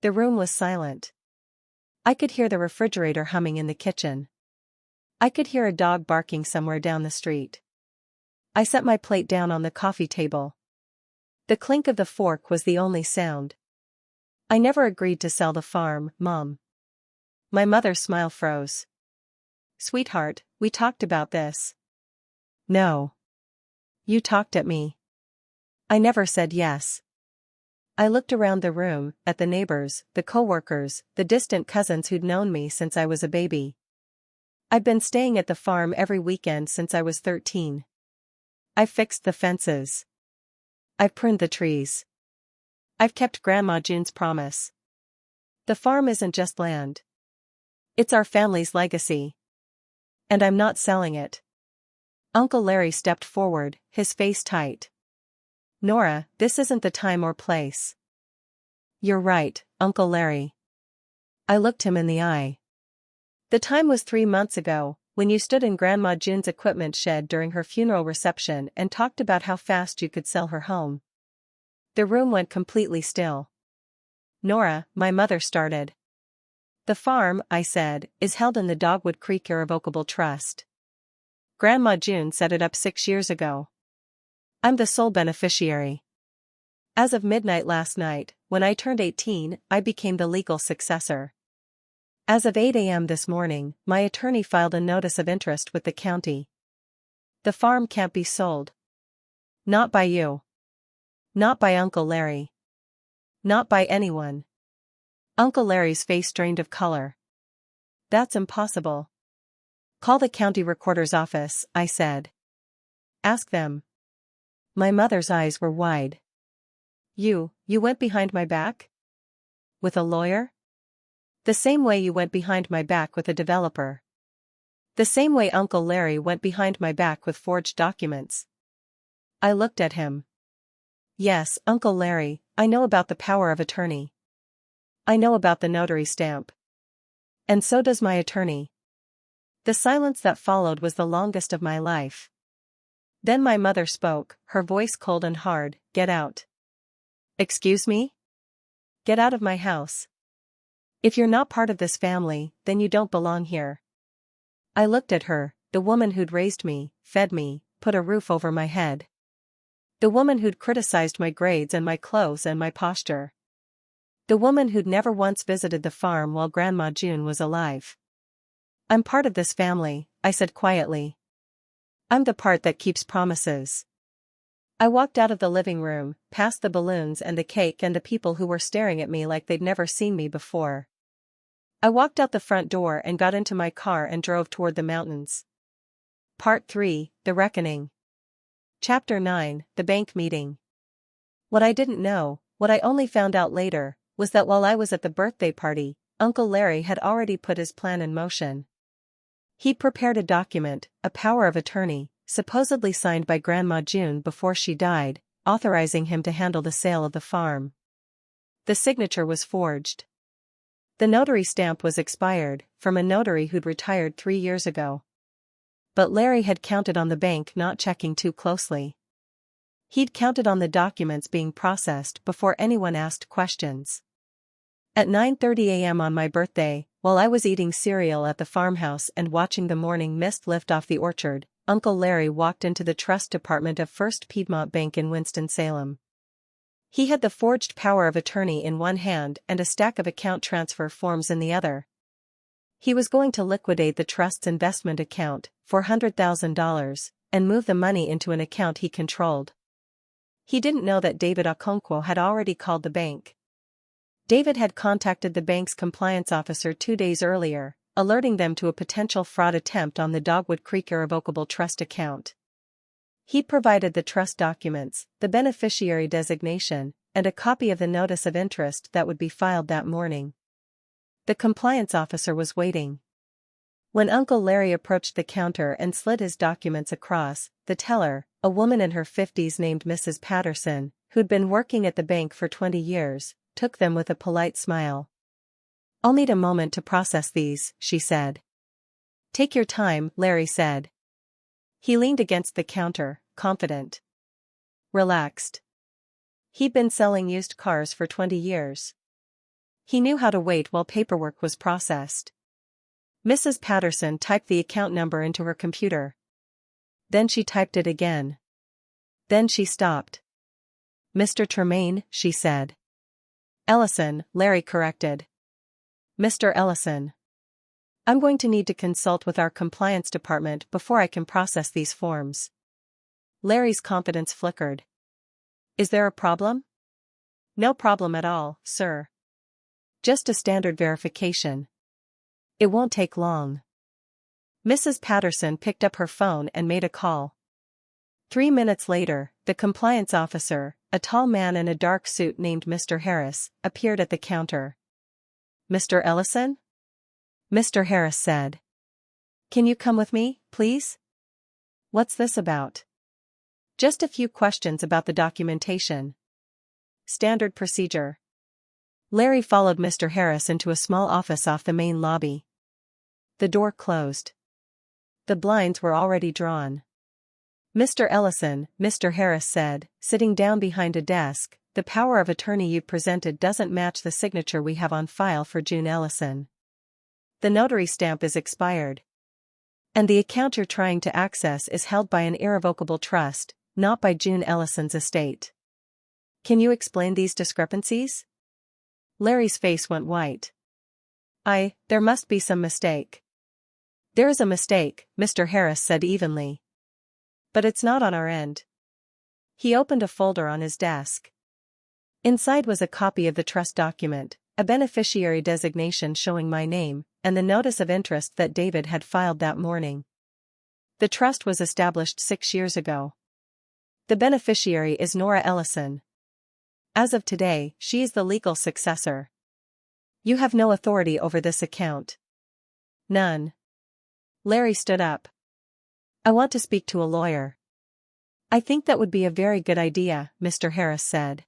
The room was silent. I could hear the refrigerator humming in the kitchen. I could hear a dog barking somewhere down the street. I set my plate down on the coffee table. The clink of the fork was the only sound. I never agreed to sell the farm, Mom. My mother's smile froze. Sweetheart, we talked about this. No. You talked at me. I never said yes. I looked around the room, at the neighbors, the co-workers, the distant cousins who'd known me since I was a baby. I'd been staying at the farm every weekend since I was 13. I've fixed the fences. I've pruned the trees. I've kept Grandma June's promise. The farm isn't just land. It's our family's legacy. And I'm not selling it. Uncle Larry stepped forward, his face tight. Nora, this isn't the time or place. You're right, Uncle Larry. I looked him in the eye. The time was 3 months ago, when you stood in Grandma June's equipment shed during her funeral reception and talked about how fast you could sell her home. The room went completely still. Nora, my mother started. The farm, I said, is held in the Dogwood Creek Irrevocable Trust. Grandma June set it up 6 years ago. I'm the sole beneficiary. As of midnight last night, when I turned 18, I became the legal successor. As of 8 a.m. this morning, my attorney filed a notice of interest with the county. The farm can't be sold. Not by you. Not by Uncle Larry. Not by anyone. Uncle Larry's face drained of color. That's impossible. Call the county recorder's office, I said. Ask them. My mother's eyes were wide. You went behind my back? With a lawyer? The same way you went behind my back with a developer. The same way Uncle Larry went behind my back with forged documents. I looked at him. Yes, Uncle Larry, I know about the power of attorney. I know about the notary stamp. And so does my attorney. The silence that followed was the longest of my life. Then my mother spoke, her voice cold and hard. Get out. Excuse me? Get out of my house. If you're not part of this family, then you don't belong here. I looked at her, the woman who'd raised me, fed me, put a roof over my head. The woman who'd criticized my grades and my clothes and my posture. The woman who'd never once visited the farm while Grandma June was alive. I'm part of this family, I said quietly. I'm the part that keeps promises. I walked out of the living room, past the balloons and the cake and the people who were staring at me like they'd never seen me before. I walked out the front door and got into my car and drove toward the mountains. Part 3, The Reckoning. Chapter 9, The Bank Meeting. What I didn't know, what I only found out later, was that while I was at the birthday party, Uncle Larry had already put his plan in motion. He'd prepared a document, a power of attorney, supposedly signed by Grandma June before she died, authorizing him to handle the sale of the farm. The signature was forged. The notary stamp was expired, from a notary who'd retired 3 years ago. But Larry had counted on the bank not checking too closely. He'd counted on the documents being processed before anyone asked questions. At 9:30 a.m. on my birthday, while I was eating cereal at the farmhouse and watching the morning mist lift off the orchard, Uncle Larry walked into the trust department of First Piedmont Bank in Winston-Salem. He had the forged power of attorney in one hand and a stack of account transfer forms in the other. He was going to liquidate the trust's investment account, $400,000, and move the money into an account he controlled. He didn't know that David Okonkwo had already called the bank. David had contacted the bank's compliance officer 2 days earlier, alerting them to a potential fraud attempt on the Dogwood Creek Irrevocable Trust account. He'd provided the trust documents, the beneficiary designation, and a copy of the notice of interest that would be filed that morning. The compliance officer was waiting. When Uncle Larry approached the counter and slid his documents across, the teller, a woman in her 50s named Mrs. Patterson, who'd been working at the bank for 20 years, took them with a polite smile. "I'll need a moment to process these," she said. "Take your time," Larry said. He leaned against the counter, confident. Relaxed. He'd been selling used cars for 20 years. He knew how to wait while paperwork was processed. Mrs. Patterson typed the account number into her computer. Then she typed it again. Then she stopped. Mr. Tremaine, she said. Ellison, Larry corrected. Mr. Ellison. I'm going to need to consult with our compliance department before I can process these forms. Larry's confidence flickered. Is there a problem? No problem at all, sir. Just a standard verification. It won't take long. Mrs. Patterson picked up her phone and made a call. 3 minutes later, the compliance officer, a tall man in a dark suit named Mr. Harris, appeared at the counter. Mr. Ellison? Mr. Harris said. Can you come with me, please? What's this about? Just a few questions about the documentation. Standard procedure. Larry followed Mr. Harris into a small office off the main lobby. The door closed. The blinds were already drawn. Mr. Ellison, Mr. Harris said, sitting down behind a desk, the power of attorney you presented doesn't match the signature we have on file for June Ellison. The notary stamp is expired. And the account you're trying to access is held by an irrevocable trust, not by June Ellison's estate. Can you explain these discrepancies? Larry's face went white. There must be some mistake. There is a mistake, Mr. Harris said evenly. But it's not on our end. He opened a folder on his desk. Inside was a copy of the trust document, a beneficiary designation showing my name, and the notice of interest that David had filed that morning. The trust was established 6 years ago. The beneficiary is Nora Ellison. As of today, she is the legal successor. You have no authority over this account. None. Larry stood up. I want to speak to a lawyer. I think that would be a very good idea, Mr. Harris said.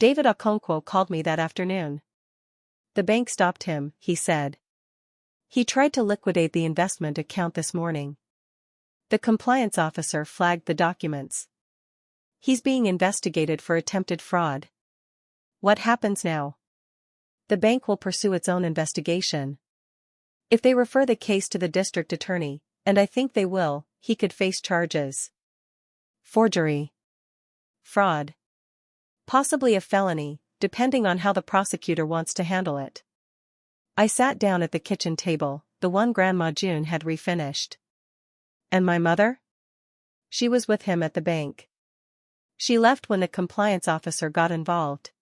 David Okonkwo called me that afternoon. The bank stopped him, he said. He tried to liquidate the investment account this morning. The compliance officer flagged the documents. He's being investigated for attempted fraud. What happens now? The bank will pursue its own investigation. If they refer the case to the district attorney, and I think they will, he could face charges. Forgery. Fraud. Possibly a felony, depending on how the prosecutor wants to handle it. I sat down at the kitchen table, the one Grandma June had refinished. And my mother? She was with him at the bank. She left when the compliance officer got involved.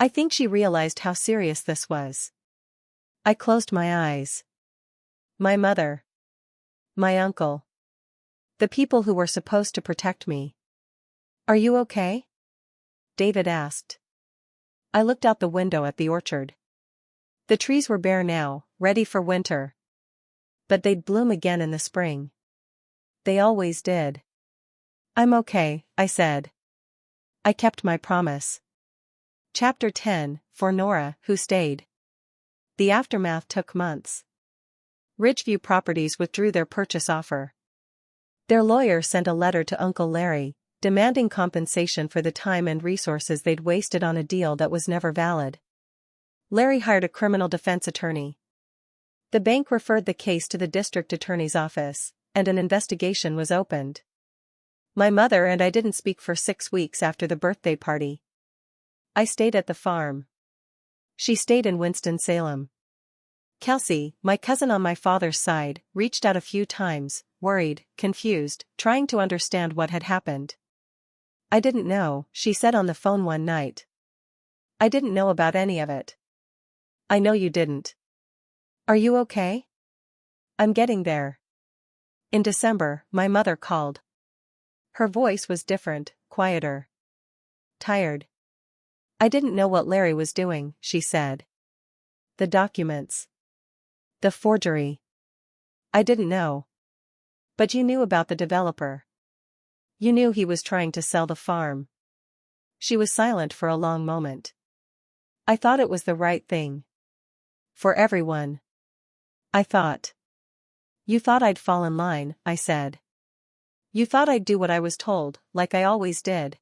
I think she realized how serious this was. I closed my eyes. My mother. My uncle. The people who were supposed to protect me. Are you okay? David asked. I looked out the window at the orchard. The trees were bare now, ready for winter. But they'd bloom again in the spring. They always did. I'm okay, I said. I kept my promise. Chapter 10, for Nora, who stayed. The aftermath took months. Ridgeview Properties withdrew their purchase offer. Their lawyer sent a letter to Uncle Larry, demanding compensation for the time and resources they'd wasted on a deal that was never valid. Larry hired a criminal defense attorney. The bank referred the case to the district attorney's office, and an investigation was opened. My mother and I didn't speak for 6 weeks after the birthday party. I stayed at the farm. She stayed in Winston-Salem. Kelsey, my cousin on my father's side, reached out a few times, worried, confused, trying to understand what had happened. I didn't know, she said on the phone one night. I didn't know about any of it. I know you didn't. Are you okay? I'm getting there. In December, my mother called. Her voice was different, quieter. Tired. I didn't know what Larry was doing, she said. The documents. The forgery. I didn't know. But you knew about the developer. You knew he was trying to sell the farm. She was silent for a long moment. I thought it was the right thing. For everyone. I thought. You thought I'd fall in line, I said. You thought I'd do what I was told, like I always did.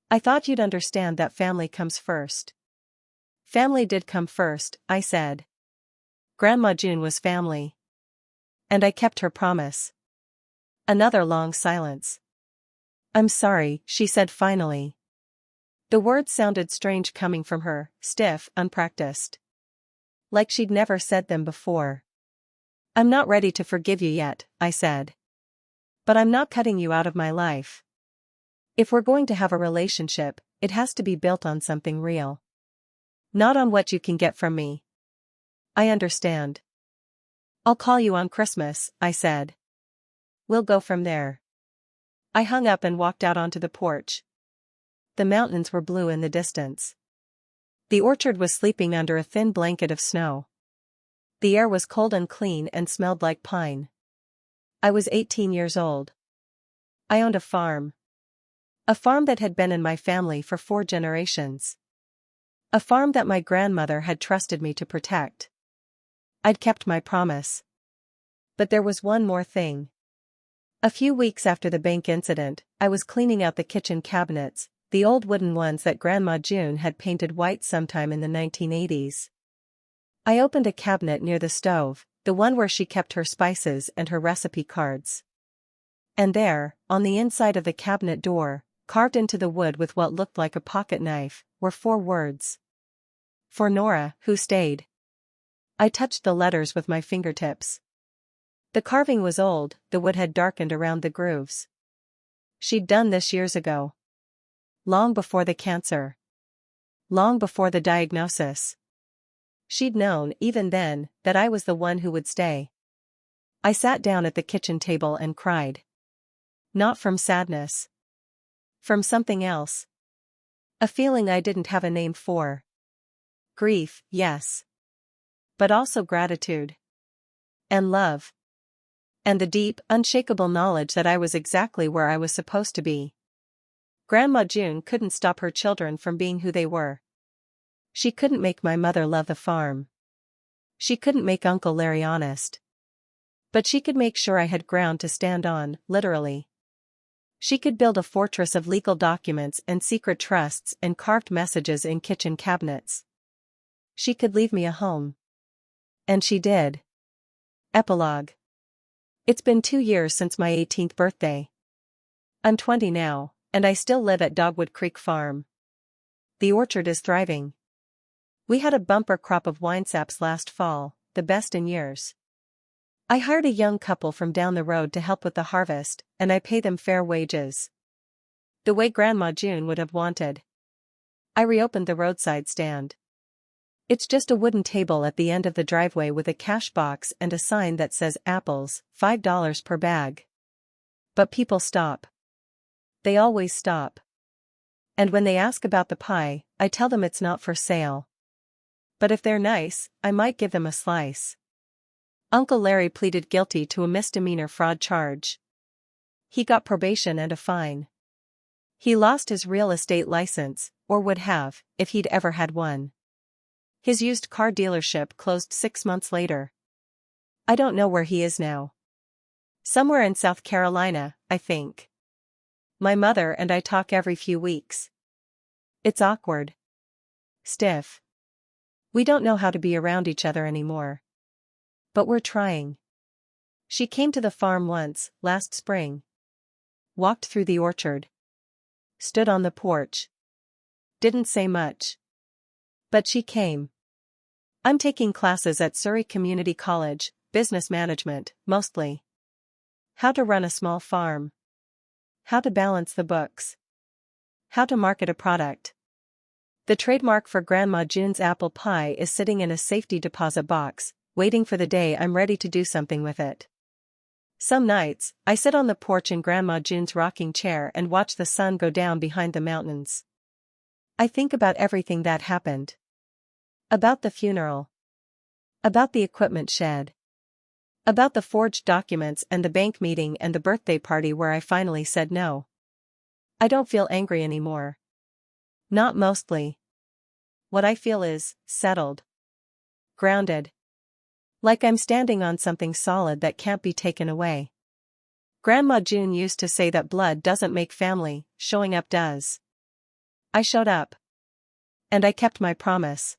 I thought you'd understand that family comes first. Family did come first, I said. Grandma June was family. And I kept her promise. Another long silence. "I'm sorry," she said finally. The words sounded strange coming from her, stiff, unpracticed. Like she'd never said them before. "I'm not ready to forgive you yet," I said. "But I'm not cutting you out of my life. If we're going to have a relationship, it has to be built on something real. Not on what you can get from me." "I understand. I'll call you on Christmas," I said. "We'll go from there." I hung up and walked out onto the porch. The mountains were blue in the distance. The orchard was sleeping under a thin blanket of snow. The air was cold and clean and smelled like pine. I was 18 years old. I owned a farm. A farm that had been in my family for 4 generations. A farm that my grandmother had trusted me to protect. I'd kept my promise. But there was one more thing. A few weeks after the bank incident, I was cleaning out the kitchen cabinets, the old wooden ones that Grandma June had painted white sometime in the 1980s. I opened a cabinet near the stove, the one where she kept her spices and her recipe cards. And there, on the inside of the cabinet door, carved into the wood with what looked like a pocket knife, were 4 words. "For Nora, who stayed." I touched the letters with my fingertips. The carving was old, the wood had darkened around the grooves. She'd done this years ago. Long before the cancer. Long before the diagnosis. She'd known, even then, that I was the one who would stay. I sat down at the kitchen table and cried. Not from sadness. From something else. A feeling I didn't have a name for. Grief, yes. But also gratitude. And love. And the deep, unshakable knowledge that I was exactly where I was supposed to be. Grandma June couldn't stop her children from being who they were. She couldn't make my mother love the farm. She couldn't make Uncle Larry honest. But she could make sure I had ground to stand on, literally. She could build a fortress of legal documents and secret trusts and carved messages in kitchen cabinets. She could leave me a home. And she did. Epilogue. It's been 2 years since my 18th birthday. I'm 20 now, and I still live at Dogwood Creek Farm. The orchard is thriving. We had a bumper crop of winesaps last fall, the best in years. I hired a young couple from down the road to help with the harvest, and I pay them fair wages. The way Grandma June would have wanted. I reopened the roadside stand. It's just a wooden table at the end of the driveway with a cash box and a sign that says apples, $5 per bag. But people stop. They always stop. And when they ask about the pie, I tell them it's not for sale. But if they're nice, I might give them a slice. Uncle Larry pleaded guilty to a misdemeanor fraud charge. He got probation and a fine. He lost his real estate license, or would have, if he'd ever had one. His used car dealership closed 6 months later. I don't know where he is now. Somewhere in South Carolina, I think. My mother and I talk every few weeks. It's awkward. Stiff. We don't know how to be around each other anymore. But we're trying. She came to the farm once, last spring. Walked through the orchard. Stood on the porch. Didn't say much. But she came. I'm taking classes at Surrey Community College, business management, mostly. How to run a small farm. How to balance the books. How to market a product. The trademark for Grandma June's apple pie is sitting in a safety deposit box, waiting for the day I'm ready to do something with it. Some nights, I sit on the porch in Grandma June's rocking chair and watch the sun go down behind the mountains. I think about everything that happened. About the funeral. About the equipment shed. About the forged documents and the bank meeting and the birthday party where I finally said no. I don't feel angry anymore. Not mostly. What I feel is settled. Grounded. Like I'm standing on something solid that can't be taken away. Grandma June used to say that blood doesn't make family, showing up does. I showed up. And I kept my promise.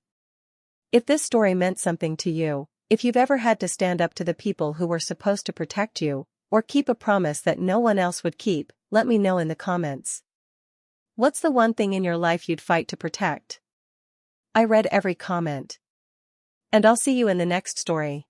If this story meant something to you, If you've ever had to stand up to the people who were supposed to protect you, or keep a promise that no one else would keep, let me know in the comments. What's the one thing in your life you'd fight to protect? I read every comment. And I'll see you in the next story.